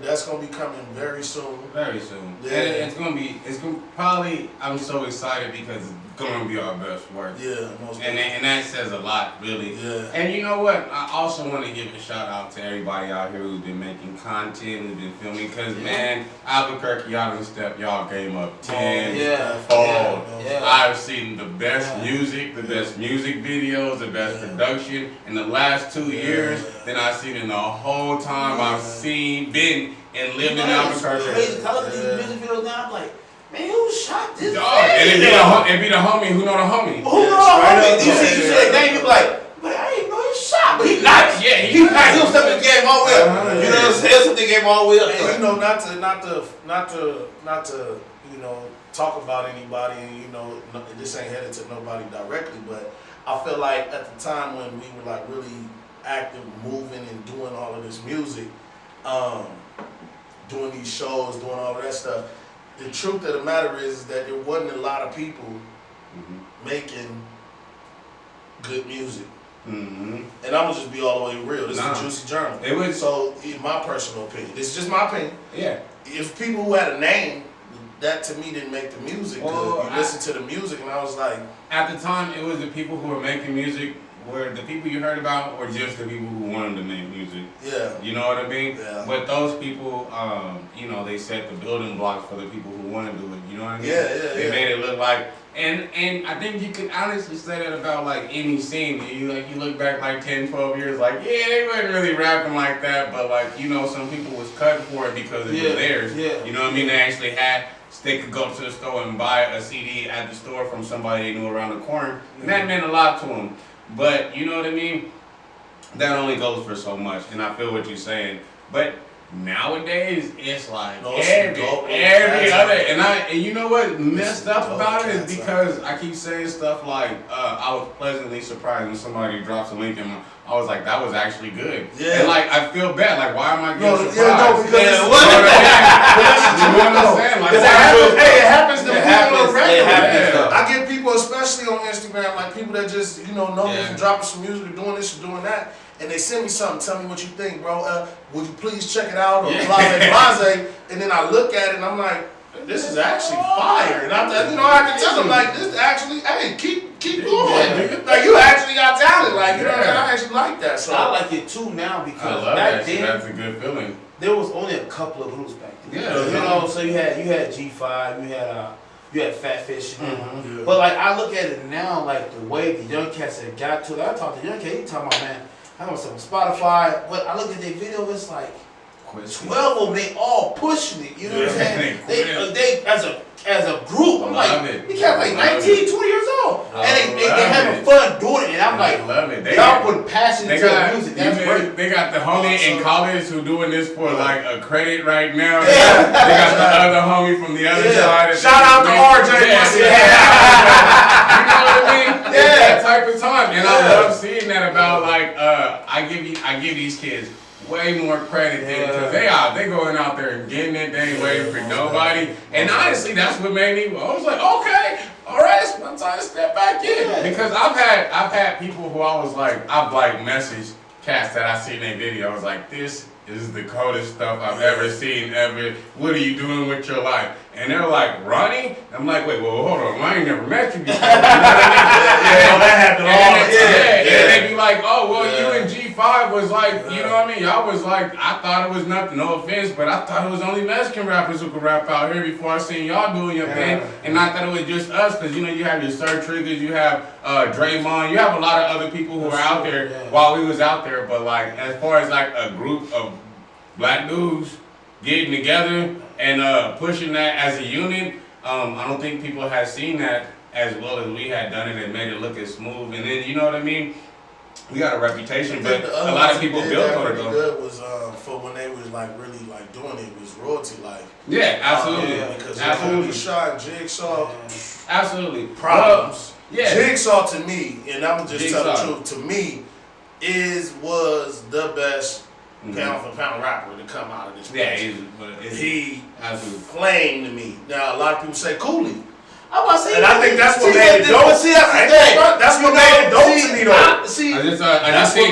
that's gonna be coming very soon. Very soon. Yeah. And it's gonna probably. I'm so excited because it's gonna be our best work. Yeah, most And that says a lot, really. Yeah. And you know what? I also want to give a shout out to everybody out here who's been making content, who's been filming. Because man, Albuquerque, y'all done stepped y'all game up tenfold. Yeah. I've seen the best music, the best music videos, the best production in the last 2 years than I've seen in the whole time I've been and lived in Albuquerque. Crazy. I look at these music videos now, I'm like, man, who shot this? Dog, and it be the homie who know the homie. Who know the homie? You see that name, you be like, but I didn't know he shot. But he nice. Yeah, he nice. He'll step in the game all the way up. You know what I'm saying? Step in the game all the way up. And not to talk about anybody, and this ain't headed to nobody directly, but I feel like at the time when we were like really active, moving and doing all of this music, doing these shows, doing all of that stuff, the truth of the matter is that there wasn't a lot of people making good music. And I'm gonna just be all the way real. This is a juicy journal. It was so, in my personal opinion, this is just my opinion. Yeah. If people who had a name, that to me didn't make the music good. You listen to the music, and I was like, at the time, it was the people who were making music. Were the people you heard about, or just the people who wanted to make music? Yeah. You know what I mean? Yeah. But those people, they set the building blocks for the people who want to do it. You know what I mean? Yeah. They made it look like, and I think you can honestly say that about like any scene. You look back like 10, 12 years, like they weren't really rapping like that, but like some people was cut for it because it was theirs. Yeah. You know what I mean? They actually they could go to the store and buy a CD at the store from somebody they knew around the corner, and that meant a lot to them. But you know what I mean? That only goes for so much, and I feel what you're saying. But nowadays, it's like every other, and you know what messed up about it is because I keep saying stuff like I was pleasantly surprised when somebody drops a link in my. I was like, that was actually good. Yeah. And like, I feel bad. Like, why am I getting surprised? It happens to people on the regular. I get people, especially on Instagram, like people that just, know me from dropping some music or doing this or doing that. And they send me something, tell me what you think, bro. Would you please check it out? Or blase. And then I look at it and I'm like, this is actually fire. And I have to tell them, like, this actually, hey, keep going. Like, you actually got talent. Like, I actually like that. So I like it too now because back then, that's a good feeling. There was only a couple of groups back then. Yeah. So you had G5, you had Fat Fish. But like I look at it now, like the way the young cats have got to it. I talk to young cats, he talking about, man, I want some Spotify. But I look at their video, it's like 12 of them, they all pushing it. You know what I'm saying? They as a group, I'm like, you got like 19, 20 years old. And they having fun doing it. And I'm like, y'all putting passion into the music. That's great. They got the homie in college who doing this for like a credit right now. They got the other homie from the other side. Shout out to RJ. You know what I mean? It's that type of time. And I love seeing that about like, I give these kids way more credit than because they going out there and getting it. They ain't waiting for nobody. And honestly, that's what made me. I was like, okay, all right, it's my time to step back in because I've had people who I've messaged cats that I seen their video. I was like, this is the coldest stuff I've ever seen ever. What are you doing with your life? And they're like, Rahney? I'm like, wait, well, hold on. I ain't never met you before. You know what I mean? That happened all the time. And they be like, oh, well, you and G5 was like, you know what I mean? Y'all was like, I thought it was nothing, no offense, but I thought it was only Mexican rappers who could rap out here before I seen y'all doing your thing. And I thought it was just us, because, you know, you have your Sir Triggers, you have Draymond, you have a lot of other people who were out there while we was out there. But, like, as far as, like, a group of black dudes getting together and pushing that as a unit, I don't think people had seen that as well as we had done it and made it look as smooth. And then, you know what I mean? We got a reputation, but a lot of people built on it though. Good was for when they was like really like doing it was royalty like. Yeah, absolutely. Because absolutely shot Jigsaw. Absolutely. Problems. Well, yeah. Jigsaw to me, and I'm just tell the truth, to me, was the best pound for pound rapper to come out of this place. Yeah, he flamed to me. Now a lot of people say Cooley. I'm about to say, and I think that's what made it dope. See, that's the thing. That's what made it dope to me, though. I just seen.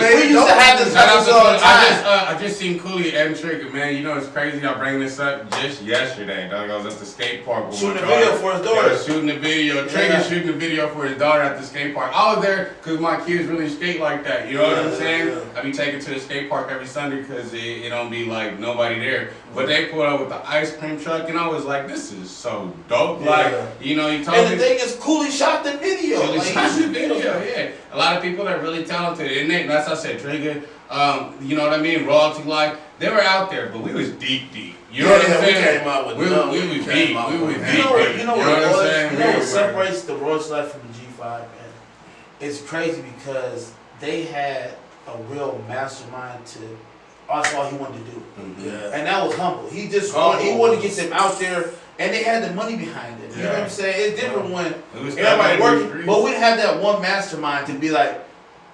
We used to have this episode all the time. I just seen Cooley and Trigger, man. You know it's crazy. I bring this up just yesterday. Dog, I was at the skate park with shooting a video for his daughter. Shooting a video. Trigger shooting a video for his daughter at the skate park. I was there because my kids really skate like that. You know what I'm saying? I be taking to the skate park every Sunday because it don't be like nobody there. But they pulled up with the ice cream truck, and I was like, this is so dope. Like, you know, you told me. And the thing is, Cooley shot the video. Yeah. A lot of people are really talented, and that's what I said, Trigger. You know what I mean? Royalty Life. They were out there, but we was deep. You know what I'm saying? We came out with we was deep. You know what separates the Royalty Life from the G5, man? It's crazy because they had a real mastermind to. That's all he wanted to do. And that was humble. He just wanted to get them out there, and they had the money behind it. You know what I'm saying? It's different when everybody working, but we didn't have that one mastermind to be like,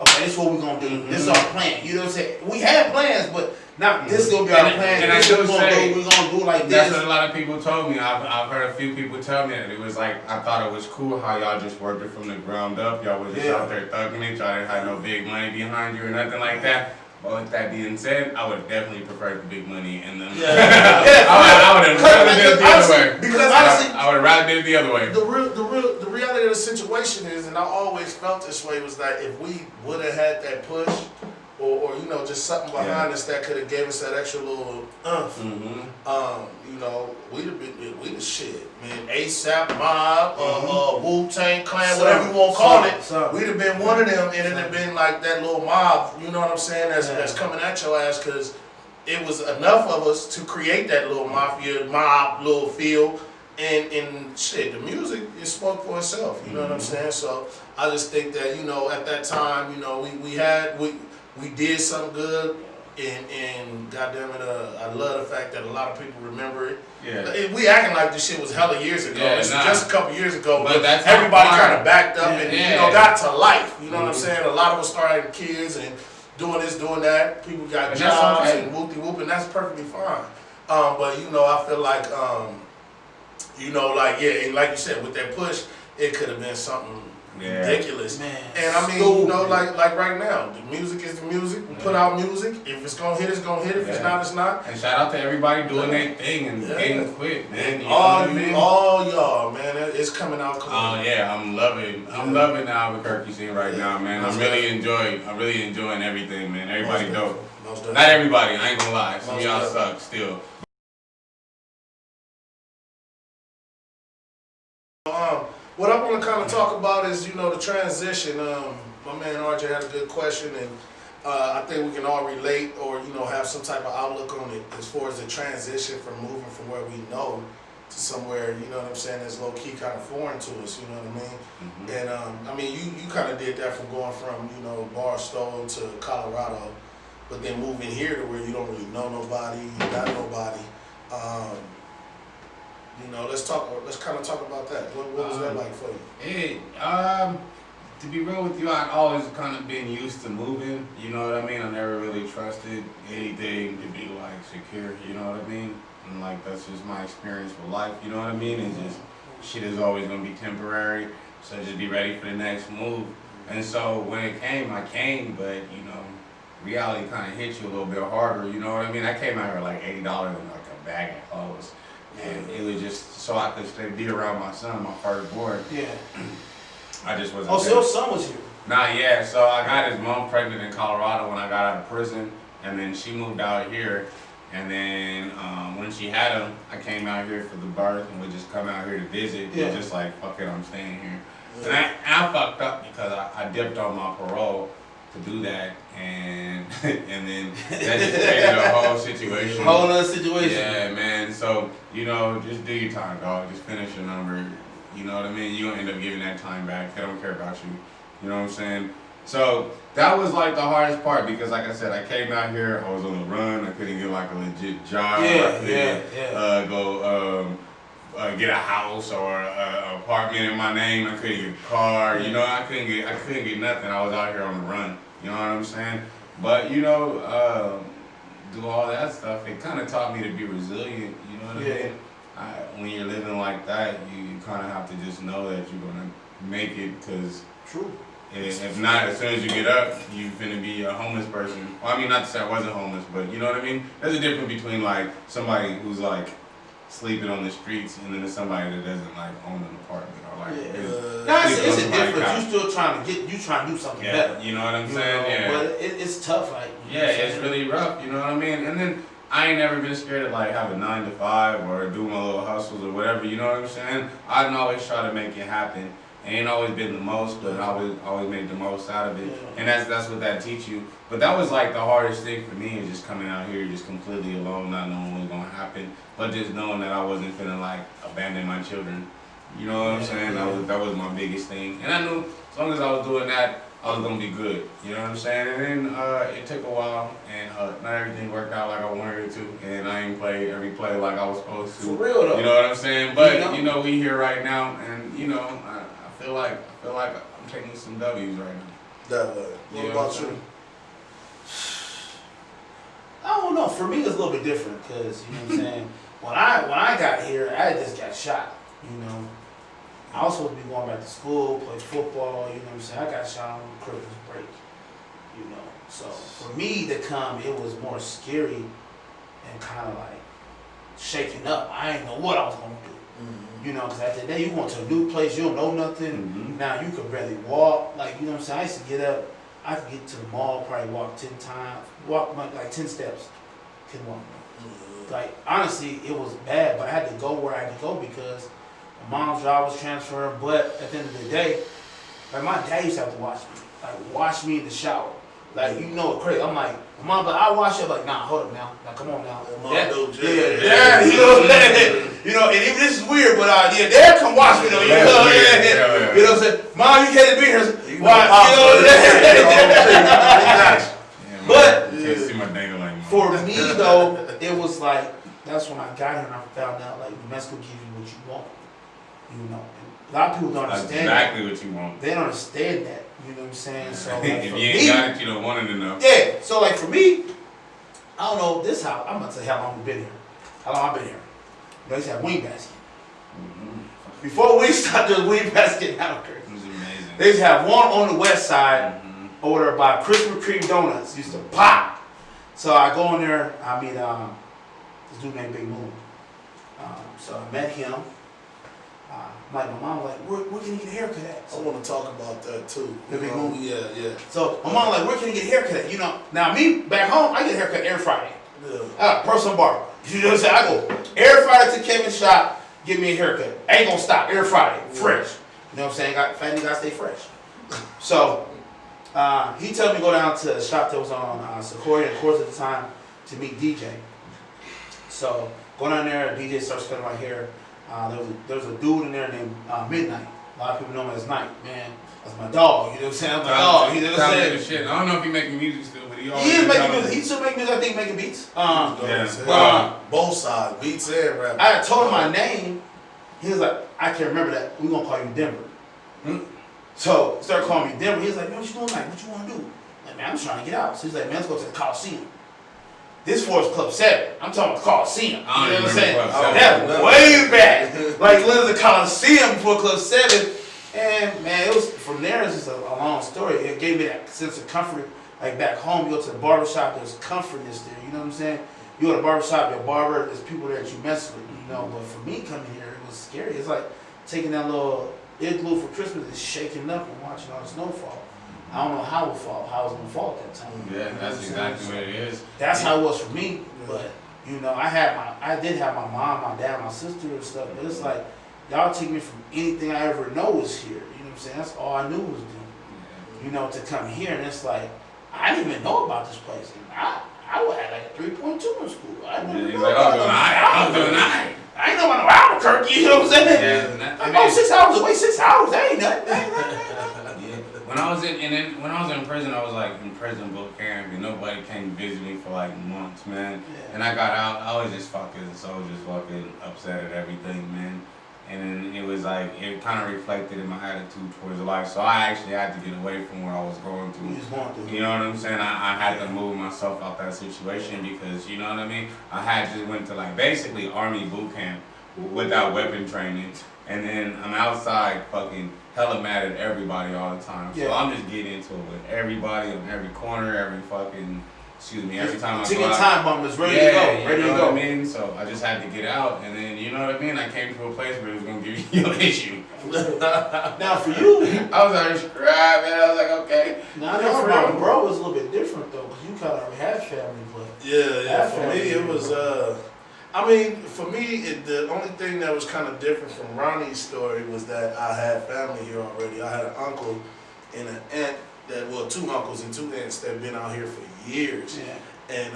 okay, this is what we're going to do. This is our plan. You know what I'm saying? We had plans, but not this is going to be our plan. And I do say, we're going to do like this. That's what a lot of people told me. I've heard a few people tell me that it was like, I thought it was cool how y'all just worked it from the ground up. Y'all was just out there thugging it. Y'all didn't have no big money behind you or nothing like that. But with that being said, I would definitely prefer the big money and them. I would have rather did it the other way. Because honestly, I would have rather did it the other way. The reality of the situation is, and I always felt this way, was that if we would have had that push, or you know, just something behind us that could have gave us that extra little you know, we'd have been the shit, man. ASAP Mob, Wu-Tang Clan, whatever you want to call it. We'd have been one of them, and it'd have been like that little mob. You know what I'm saying? That's coming at your ass because it was enough of us to create that little mob, little feel. And shit, the music, it spoke for itself. You know what I'm saying? So I just think that, you know, at that time, you know, we did something good. And goddamn it, I love the fact that a lot of people remember it. Yeah. We acting like this shit was hella years ago. This was just a couple years ago, but everybody kind of backed up and you know got to life. You know what I'm saying? A lot of us started kids and doing this, doing that. People got jobs and whoop, and that's perfectly fine. But you know, I feel like you know, like and like you said, with that push, it could have been something ridiculous. Man, and I mean, you know, like right now, the music is the music. We put out music. If it's gonna hit, it's gonna hit. If it's not, it's not. And shout out to everybody doing their thing and getting quit, man. All y'all, man, it's coming out clean. I'm loving the Albuquerque scene right now, man. I'm really enjoying everything, man. Everybody dope. Not everybody, I ain't gonna lie. Some of y'all suck still. What I want to kind of talk about is, you know, the transition. My man RJ had a good question, and I think we can all relate or, you know, have some type of outlook on it as far as the transition from moving from where we know to somewhere, you know what I'm saying, that's low-key kind of foreign to us, you know what I mean? And, I mean, you kind of did that from going from, you know, Barstow to Colorado, but then moving here to where you don't really know nobody, you got nobody. You know, let's kind of talk about that. What was that like for you? to be real with you, I've always kind of been used to moving. You know what I mean? I never really trusted anything to be like secure. You know what I mean? And like that's just my experience with life. You know what I mean? It's just shit is always gonna be temporary. So just be ready for the next move. And so when it came, I came, but you know, reality kind of hit you a little bit harder. You know what I mean? I came out here like $80 in like a bag of clothes. And it was just so I could be around my son, my firstborn. Yeah. I just wasn't. Oh, so your son was here? Not yet. So I got his mom pregnant in Colorado when I got out of prison, and then she moved out here. And then when she had him, I came out here for the birth, and we just come out here to visit. Yeah. And just like, fuck it, I'm staying here. Yeah. And I fucked up because I dipped on my parole to do that, and and then that just created a whole situation. Whole other situation. Yeah, man. So you know, just do your time, dog. Just finish your number. You know what I mean? You don't end up giving that time back. They don't care about you. You know what I'm saying? So that was like the hardest part because, like I said, I came out here. I was on the run. I couldn't get like a legit job. Go get a house or an apartment in my name. I couldn't get a car. You know, I couldn't get nothing. I was out here on the run. You know what I'm saying? But you know, do all that stuff. It kind of taught me to be resilient. You know what I mean? When you're living like that, you kind of have to just know that you're gonna make it. Cause true. If not, as soon as you get up, you're gonna be a homeless person. Well, I mean, not to say I wasn't homeless, but you know what I mean? There's a difference between like somebody who's like sleeping on the streets and then there's somebody that doesn't like own an apartment or like. It's a difference. You still trying to do something better. You know what I'm saying? Yeah. But it's tough, like. It's really rough. You know what I mean? And then I ain't never been scared to like have a 9 to 5 or do my little hustles or whatever. You know what I'm saying? I didn't always try to make it happen. It ain't always been the most, but I always made the most out of it. And that's what that teach you. But that was like the hardest thing for me is just coming out here just completely alone, not knowing what was gonna happen, but just knowing that I wasn't finna like abandon my children. You know what I'm saying? That was my biggest thing. And I knew as long as I was doing that, I was gonna be good. You know what I'm saying? And then it took a while, and not everything worked out like I wanted it to, and I ain't played every play like I was supposed to. For real though. You know what I'm saying? But you know we here right now, and you know I feel like I'm taking some W's right now. What about you? I don't know. For me, it's a little bit different because you know what I'm saying. When I got here, I just got shot. You know. I was supposed to be going back to school, play football, you know what I'm saying? I got shot on Christmas break, you know. So for me to come, it was more scary and kind of like shaking up. I didn't know what I was going to do. You know, because at the day, you going to a new place, you don't know nothing. Now you could barely walk. Like, you know what I'm saying? I used to get up, I could get to the mall, probably walk 10 times, walk like 10 steps. Couldn't walk. Like, honestly, it was bad, but I had to go where I had to go because my mom's job was transferring, but at the end of the day, like my dad used to have to watch me in the shower. Like, you know, crazy. I'm like, Mom, but I wash it. Like, nah, hold up now. Now, come on now. Dad, you know, you know, and even this is weird, but Dad come wash me though. You know what I'm saying? You know what I'm saying? Mom, you can't be here. Why? You know what I'm saying? But for me though, it was like that's when I got here and I found out like New Mexico gives you what you want. You know, a lot of people don't understand exactly that. what you want. They don't understand that. You know what I'm saying? So like, if you ain't got it, you don't want it enough. Yeah. So like for me, I don't know this how I'm gonna tell you how long I've been here. How long I've been here? They used to have wing basket. Before we stopped doing wing basket in Albuquerque. It was amazing. They used to have one on the west side over there by Krispy Kreme donuts. Used to pop. So I go in there. I meet this dude named Big Moon. So I met him. Like my mom was like, where can you get a haircut at? I want to talk about that too. The Big Moon? Yeah. So my mom like, where can you get a haircut at? You know, now me back home, I get a haircut every Friday. Yeah. Personal barber. You know what I'm saying? I go every Friday to Kevin's shop, give me a haircut. I ain't gonna stop every Friday, fresh. You know what I'm saying? Family gotta stay fresh. So he told me to go down to a shop that was on Sequoia and Course at the time to meet DJ. So go down there, DJ starts cutting my hair. There was a dude in there named Midnight. A lot of people know him as Night. Man, that's my dog. You know what I'm saying? I'm my dog. You know what I'm saying? Shit. I don't know if he making music still, but he is making music. He still making music. I think making beats. Both sides, beats and rap. I told him my name. He was like, I can't remember that. We gonna call you Denver. So started calling me Denver. He's like, man, what you doing tonight? What you want to do? Like, man, I'm just trying to get out. So he's like, man, let's go to the Coliseum. This for Club 7. I'm talking about the Coliseum. You know what I'm saying? That's way back. Like, literally the Coliseum before Club 7. And, man, it was, from there, it's just a long story. It gave me that sense of comfort. Like, back home, you go to the barbershop, there's comfortness there. You know what I'm saying? You go to the barbershop, your barber, there's people there that you mess with, you know. But for me coming here, it was scary. It's like taking that little igloo for Christmas and shaking up and watching all the snow fall. I don't know how it would fall, how it was going to fall at that time. Yeah, that's exactly what it is. That's how it was for me. But, you know, I did have my mom, my dad, my sister and stuff. But it's like, y'all take me from anything I ever know was here. You know what I'm saying? That's all I knew was them. You know, to come here and it's like, I didn't even know about this place. And I had like a 3.2 in school. I never He's knew like, about I'm doing nine. I ain't know about no Albuquerque, you know what I'm saying? Yeah, I'm about 6 hours away, 6 hours, that ain't nothing. Yeah. When I was in prison, I was like in prison boot camp, and nobody came to visit me for like months, man. Yeah. And I got out, I was just fucking upset at everything, man. And then it was like, it kind of reflected in my attitude towards life. So I actually had to get away from what I was going through. You was going through. You know what I'm saying? I had to move myself out that situation because, you know what I mean? I had just went to like basically Army boot camp without weapon training. And then I'm outside fucking hella mad at everybody all the time. So I'm just getting into it with everybody on every corner, every time I Take go your out. time bomb is ready to go. Ready to go. What I mean? So I just had to get out, and then you know what I mean. I came to a place where it was gonna give you an issue. Now for you, I was like, scrap, man. I was like, okay. now for my bro was a little bit different though, because you kind of already had family, but Yeah. For me, it was. I mean, for me, the only thing that was kind of different from Rahney's story was that I had family here already. I had an uncle and an aunt two uncles and two aunts that have been out here for years. yeah. And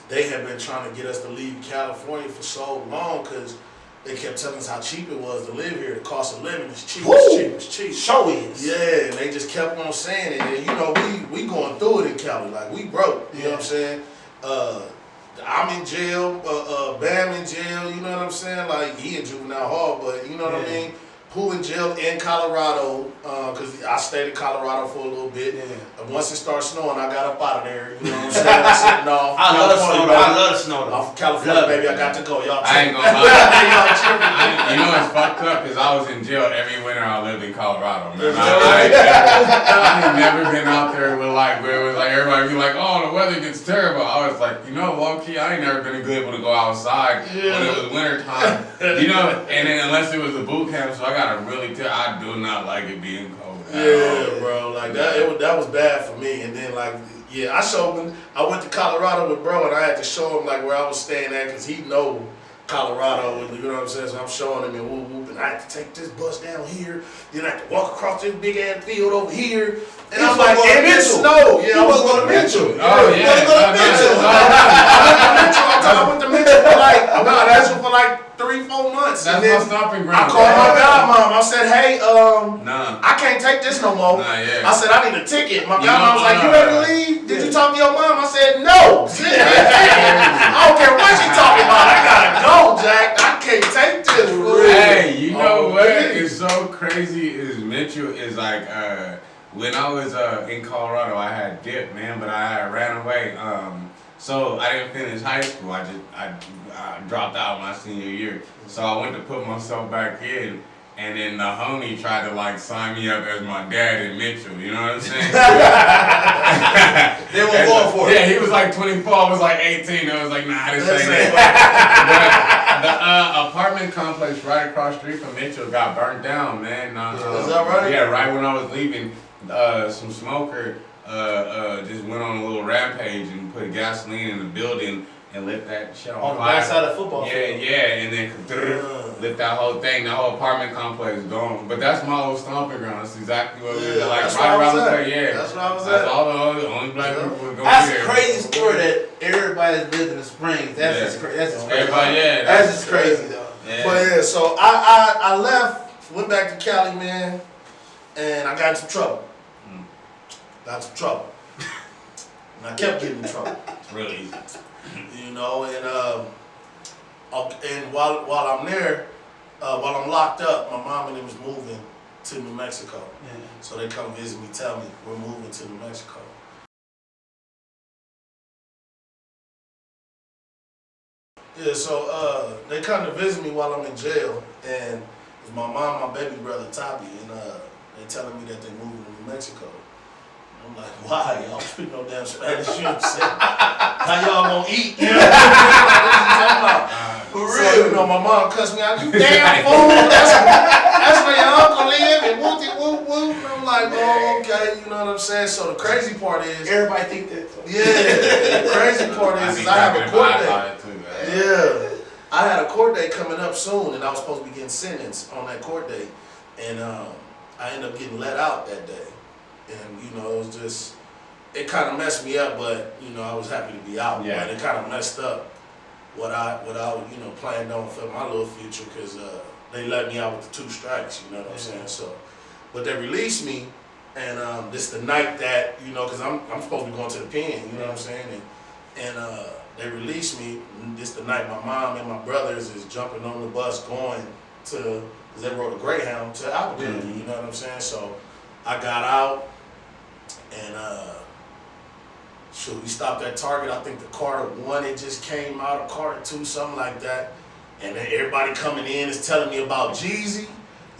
they had been trying to get us to leave California for so long because they kept telling us how cheap it was to live here. The cost of living is cheap, it's cheap. Show is. Yeah, and they just kept on saying it. And you know, we going through it in Cali. Like, we broke, you know what I'm saying? I'm in jail, Bam in jail, you know what I'm saying? Like, he in juvenile hall, but you know what I mean? Pooh in jail in Colorado, because I stayed in Colorado for a little bit. Once it started snowing, I got up out of there, you know what I'm saying? I'm sitting off. I love the snow. I'm from California, baby, I got to go. Y'all I ain't gonna lie. You know what's fucked up is I was in jail every winter I lived in Colorado, man. I ain't never been out there with like, where it was like everybody be like, oh, the weather gets terrible. I was like, you know, low key, I ain't never been able to go outside when it was winter time. You know, and then unless it was a boot camp, so I gotta really I do not like it being cold. Yeah, bro, like that was bad for me. And then like, yeah, I went to Colorado with bro, and I had to show him like where I was staying at because he know Colorado, you know what I'm saying? So I'm showing him and whoop, and I had to take this bus down here, then I had to walk across this big ass field over here. And I'm like, and it's snow. Yeah, I was going to Mitchell. Oh, yeah. I was going to Mitchell. I went to Mitchell for like 3-4 months. That's my stomping ground. I called my godmom. I said, hey, I can't take this no more. I said, I need a ticket. My godmom was like, you ready to leave? Did you talk to your mom? I said, no. I don't care what you talking about. I gotta go, Jack. I can't take this. Hey, you know what is so crazy is Mitchell is like, when I was in Colorado, I had dipped, man, but I ran away. So I didn't finish high school. I dropped out my senior year. So I went to put myself back in, and then the homie tried to like sign me up as my dad in Mitchell. You know what I'm saying? They were going for it. Yeah, he was like 24. I was like 18. I was like, nah, this ain't it. The apartment complex right across the street from Mitchell got burnt down, man. Is that right? Yeah, right when I was leaving, some smoker just went on a little rampage and put gasoline in the building and lit that shit on the fire. backside of the football field. Yeah, and then lit that whole thing, that whole apartment complex gone. But that's my old stomping ground. That's exactly what we did. Like right around the That's where I was at. That's all the only black people would go That's there. a crazy story that everybody that lived in the Springs. That's just crazy. That's just crazy. Everybody, That's just crazy though. Yeah. But yeah, so I left, went back to Cali, man, and I got in some trouble. Got in some trouble. And I kept getting in trouble. It's really easy. You know, and while I'm there, while I'm locked up, my mom and them was moving, to New Mexico. Yeah. So they come visit me, tell me we're moving to New Mexico. Yeah, so they come to visit me while I'm in jail, and it's my mom, my baby brother Toppy, and they telling me that they moving to New Mexico. I'm like, why? Y'all speak no damn Spanish. You know what I'm saying? How y'all gonna eat? You know what I'm talking about? For real. So, you know, my mom cussed me out. You damn fool. That's where your uncle live, and whoopty whoop whoop. And I'm like, oh, okay. You know what I'm saying? So the crazy part is, everybody think that. Yeah. The crazy part is I have a court date. Yeah. I had a court date coming up soon, and I was supposed to be getting sentenced on that court date, and I ended up getting let out that day. And, you know, it was just, it kind of messed me up, but, you know, I was happy to be out. Yeah. But it kind of messed up what I you know, planned on for my little future, because they let me out with the 2 strikes, you know what I'm saying? So, but they released me, and this the night that, you know, because I'm supposed to be going to the pen, you know what I'm saying? And they released me, and this the night my mom and my brothers is jumping on the bus going to, because they rode a Greyhound to Albuquerque, you know what I'm saying? So I got out, and shoot, we stopped at Target. I think the Carter 1, it just came out, or Carter 2, something like that. And then everybody coming in is telling me about Jazze,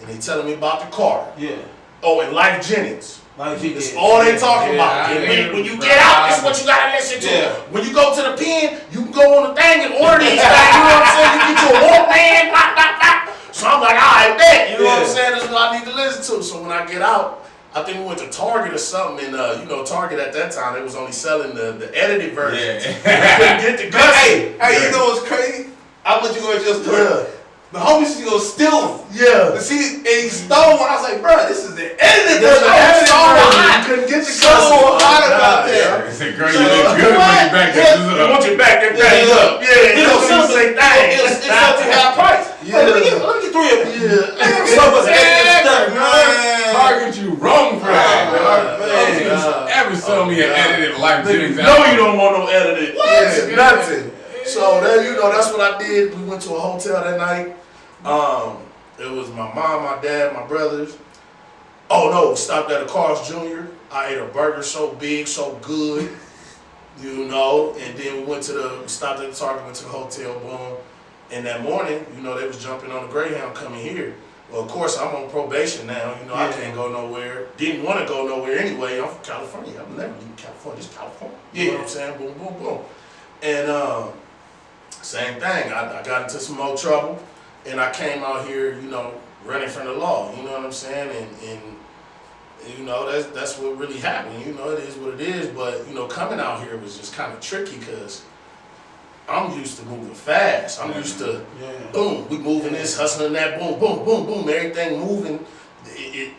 and they telling me about the Carter. Yeah. Oh, and Life Jennings. That's all they talking about. And when you get out, that's what you gotta listen to. Yeah. When you go to the pen, you can go on the thing and order these things. You know what I'm saying? You get your Walkman, blah, blah, blah. So I'm like, all right, bet. You know what I'm saying? That's what I need to listen to. So when I get out, I think we went to Target or something, and you know, Target at that time, they was only selling the edited version. Yeah. Couldn't get the good. Hey, you know what's crazy? I want you to go into your story. Yeah. The homie used to go steal them. Yeah. And see, and he stole one. I was like, bro, this is the edited There's version. an edited I was version. so You couldn't get the so custom. hot about that. It's a girl, you look good when you back there. I want you back that thing up. Yeah, You know, that's what you say thing. it's up to half price. Yeah. Let me get 3 of them. Yeah. Some of us edited stuff, man. Target you wrong for that. man. Ever sell me an edited Life Jennings? No, you don't want no edited. What? Yeah, nothing. So that, you know, that's what I did. We went to a hotel that night. It was my mom, my dad, my brothers. Oh no, stopped at a Carl's Jr. I ate a burger so big, so good, you know. And then we stopped at the Target, went to the hotel, boom. And that morning, you know, they was jumping on the Greyhound coming here. Well, of course, I'm on probation now. You know, I can't go nowhere. Didn't want to go nowhere anyway. I'm from California. I'm never leaving California. It's California. You know what I'm saying? Boom, boom, boom. And same thing. I got into some more trouble. And I came out here, you know, running from the law, you know what I'm saying? And you know, that's what really happened. You know, it is what it is. But, you know, coming out here was just kind of tricky because I'm used to moving fast. I'm used to, boom, we moving this, hustling that, boom, boom, boom, boom, everything moving.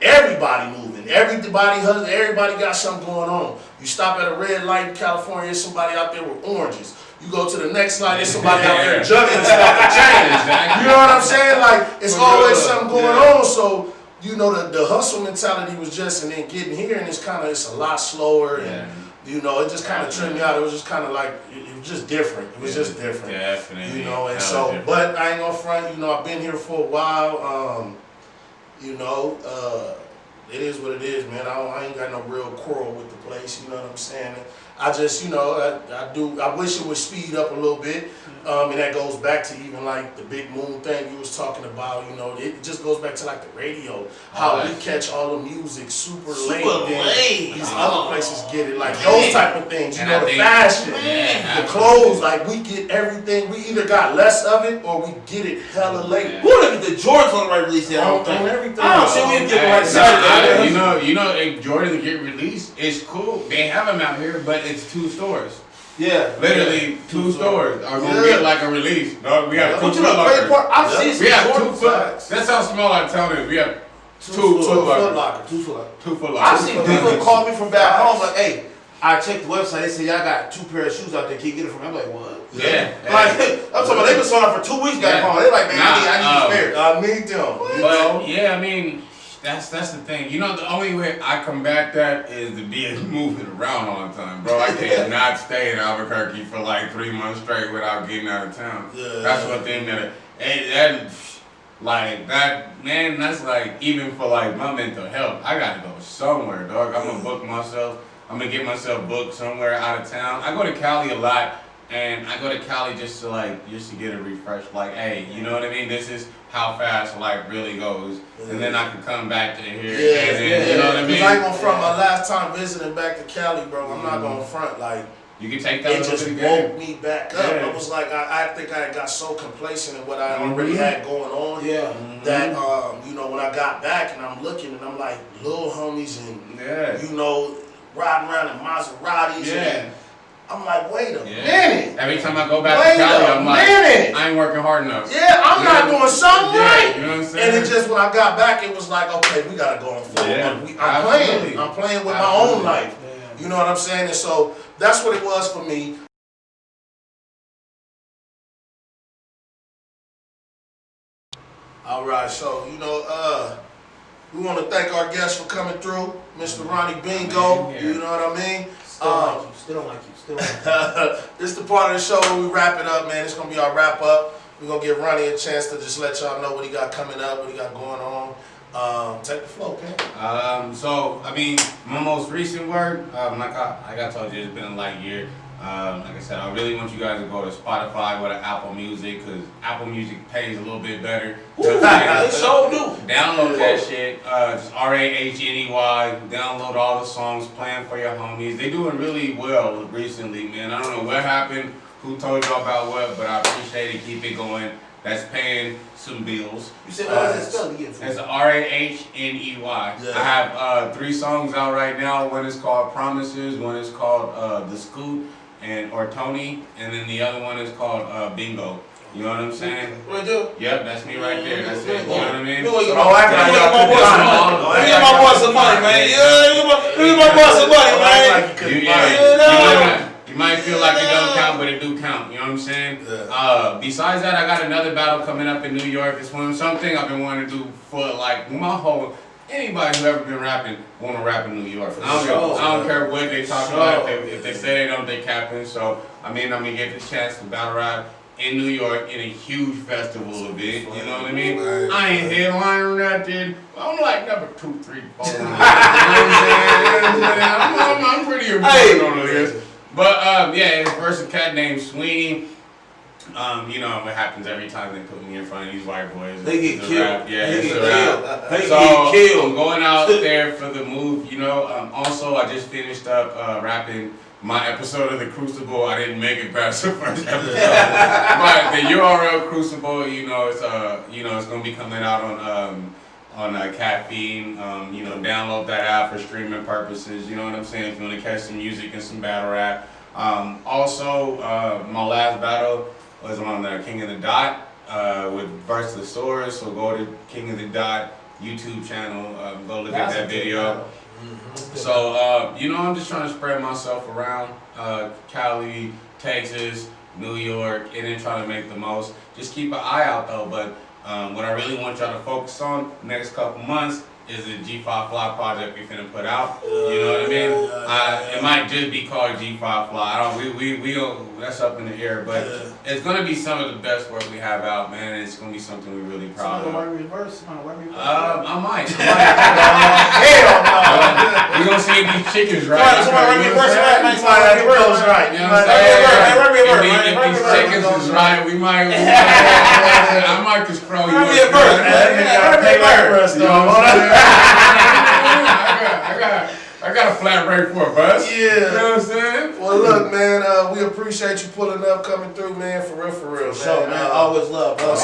Everybody moving. Everybody hustling. Everybody got something going on. You stop at a red light in California, there's somebody out there with oranges. You go to the next light, there's somebody out there juggling stuff and change. You know what I'm saying? Like, it's always something going on. So, you know, the hustle mentality was just, and then getting here, and it's a lot slower. And, you know, it just kind of trimmed me out. It was just kind of like, it was just different. It was just different. Definitely. You know, and so, but I ain't gonna front, you know, I've been here for a while. You know, it is what it is, man. I ain't got no real quarrel with the place, you know what I'm saying? I just, you know, I wish it would speed up a little bit. And that goes back to even like the big moon thing you was talking about, you know, it just goes back to like the radio, how we catch all the music super late. These other places get it, like those type of things, you know, the fashion, the clothes, like we get everything, we either got less of it or we get it hella late. Who done get the Jordans on the right release yet? On everything. I don't see we didn't get the right side. You know, if Jordans get released, it's cool. They have them out here, but it's 2 stores. Yeah. Literally 2 stores are gonna get like a release. Dog, we have 2 Foot Lockers. I've seen some We have 2 Jordans. Foot. That's how small our town is. We have 2 Foot Lockers. 2 Foot Lockers. 2 Foot I've Lockers. seen people call me from back home like, hey, I checked the website. They say y'all got 2 pair of shoes out there. Can you get it from me? I'm like, what? Yeah. Like, I'm talking about they been selling for 2 weeks back home. They're like, man, I need a pair. I need them. But yeah, I mean, that's the thing. You know, the only way I combat that is to be moving around all the time, bro. I cannot stay in Albuquerque for like 3 months straight without getting out of town. Yeah. That's one thing that Like that, man, that's like, even for like my mental health, I gotta go somewhere, dog. I'm gonna book myself. I'm gonna get myself booked somewhere out of town. I go to Cali a lot, and I go to Cali just to get a refresh. Like, hey, you know what I mean? This is how fast life really goes, and then I can come back to here. You know what I mean? I ain't gonna front. My last time visiting back to Cali, bro, I'm not gonna front. Like, you can take that. It just woke me back up. It was like I think I got so complacent in what I already had going on. That you know, when I got back and I'm looking and I'm like, little homies and you know, riding around in Maseratis and I'm like, wait a minute. Every time I go back to Cali, I'm like, I ain't working hard enough. Yeah, I'm not doing something right. You know what I'm saying? And it just, when I got back, it was like, okay, we gotta go on forward. I'm playing with my own life. You know what I'm saying? And so that's what it was for me. All right, so you know, we want to thank our guests for coming through, Mr. Rahney Bingo. You know what I mean? Still don't like you. This is the part of the show where we wrap it up, man. It's gonna be our wrap up. We're gonna give Rahney a chance to just let y'all know what he got coming up, what he got going on. Take the flow, man. So I mean, my most recent work, like I told you, it's been a light year. Like I said, I really want you guys to go to Spotify, go to Apple Music, because Apple Music pays a little bit better. They so do. Download that shit. Just Rahney. Download all the songs, playing for your homies. They doing really well recently, man. I don't know what happened, who told y'all about what, but I appreciate it. Keep it going. That's paying some bills. You said what is that spelled again? It's Rahney. I have 3 songs out right now. One is called Promises, one is called The Scoot or Tony, and then the other one is called Bingo. You know what I'm saying? What do? Yep, that's me right there. That's it. You know what I mean? Give my boy some money, man. Give my boy some money, man. You might feel like it don't count, but it do count. You know what I'm saying? Besides that, I got another battle coming up in New York. It's something I've been wanting to do for like my whole. Anybody who ever been rapping want to rap in New York. I don't care what they talk about. If they say they don't, they capping. So I mean, I'm gonna get the chance to battle rap in New York in a huge festival event. You know what I mean? I ain't headlining nothing. I'm like number 2, 3, 4. You know what I'm saying? I'm pretty important on this. But it's versus a cat named Sweeney. You know what happens every time they put me in front of these white boys. They get killed. It's a rap. They get killed. I'm going out there for the move, you know. Also, I just finished up rapping my episode of The Crucible. I didn't make it past the first episode. But the URL Crucible, you know, it's gonna be coming out on Caffeine. You know, download that app for streaming purposes. You know what I'm saying? If you want to catch some music and some battle rap. Also, my last battle was on King of the Dot with Barstow. So go to King of the Dot YouTube channel. Go look at that video. So you know, I'm just trying to spread myself around Cali, Texas, New York, and then try to make the most. Just keep an eye out though. But what I really want y'all to focus on next couple months is the G5 Fly project we finna put out. You know what I mean? It might just be called G5 Fly. We don't, that's up in the air, but it's gonna be some of the best work we have out, man. And it's gonna be something we're really proud of. I might. Hell no. We're gonna see if these chickens right. Somebody reverse right. You know what I'm saying? If these chickens is right, we might. I might just throw you. I got a flat rate for a bus. Yeah. You know what I'm saying? Well, look, man, we appreciate you pulling up, coming through, man, for real, man. Always love, bro.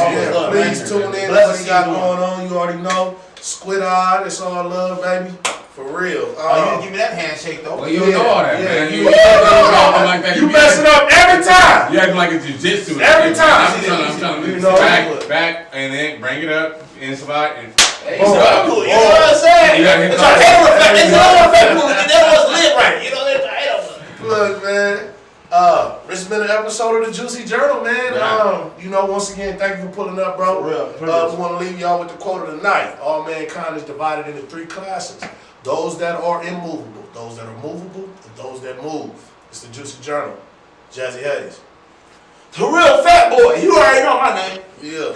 Please tune in. What you got going on, you already know. Squid Eye, it's all love, baby. For real. You didn't give me that handshake, though. Well, you don't know all that, man. You mess it up every time. You acting like it's jiu-jitsu. Every time. I'm telling you. Back, and then bring it up, inside, and you know what I'm saying? It's our that was lit right. You know, look, man. This has been an episode of the Juicy Journal, man. You know, once again, thank you for pulling up, bro. We want to leave y'all with the quote of the night. All mankind is divided into 3 classes. Those that are immovable, those that are movable, and those that move. It's the Juicy Journal. Jazzy Hayes. The real fat boy. You already know my name. Yeah.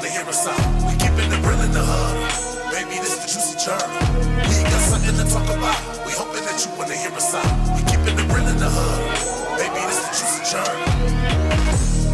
wanna hear us out. We keeping it real in the hood. Baby, this the juicy journey. We got something to talk about. We hoping that you wanna hear us out. We keeping it real in the hood. Baby, this the juicy journey.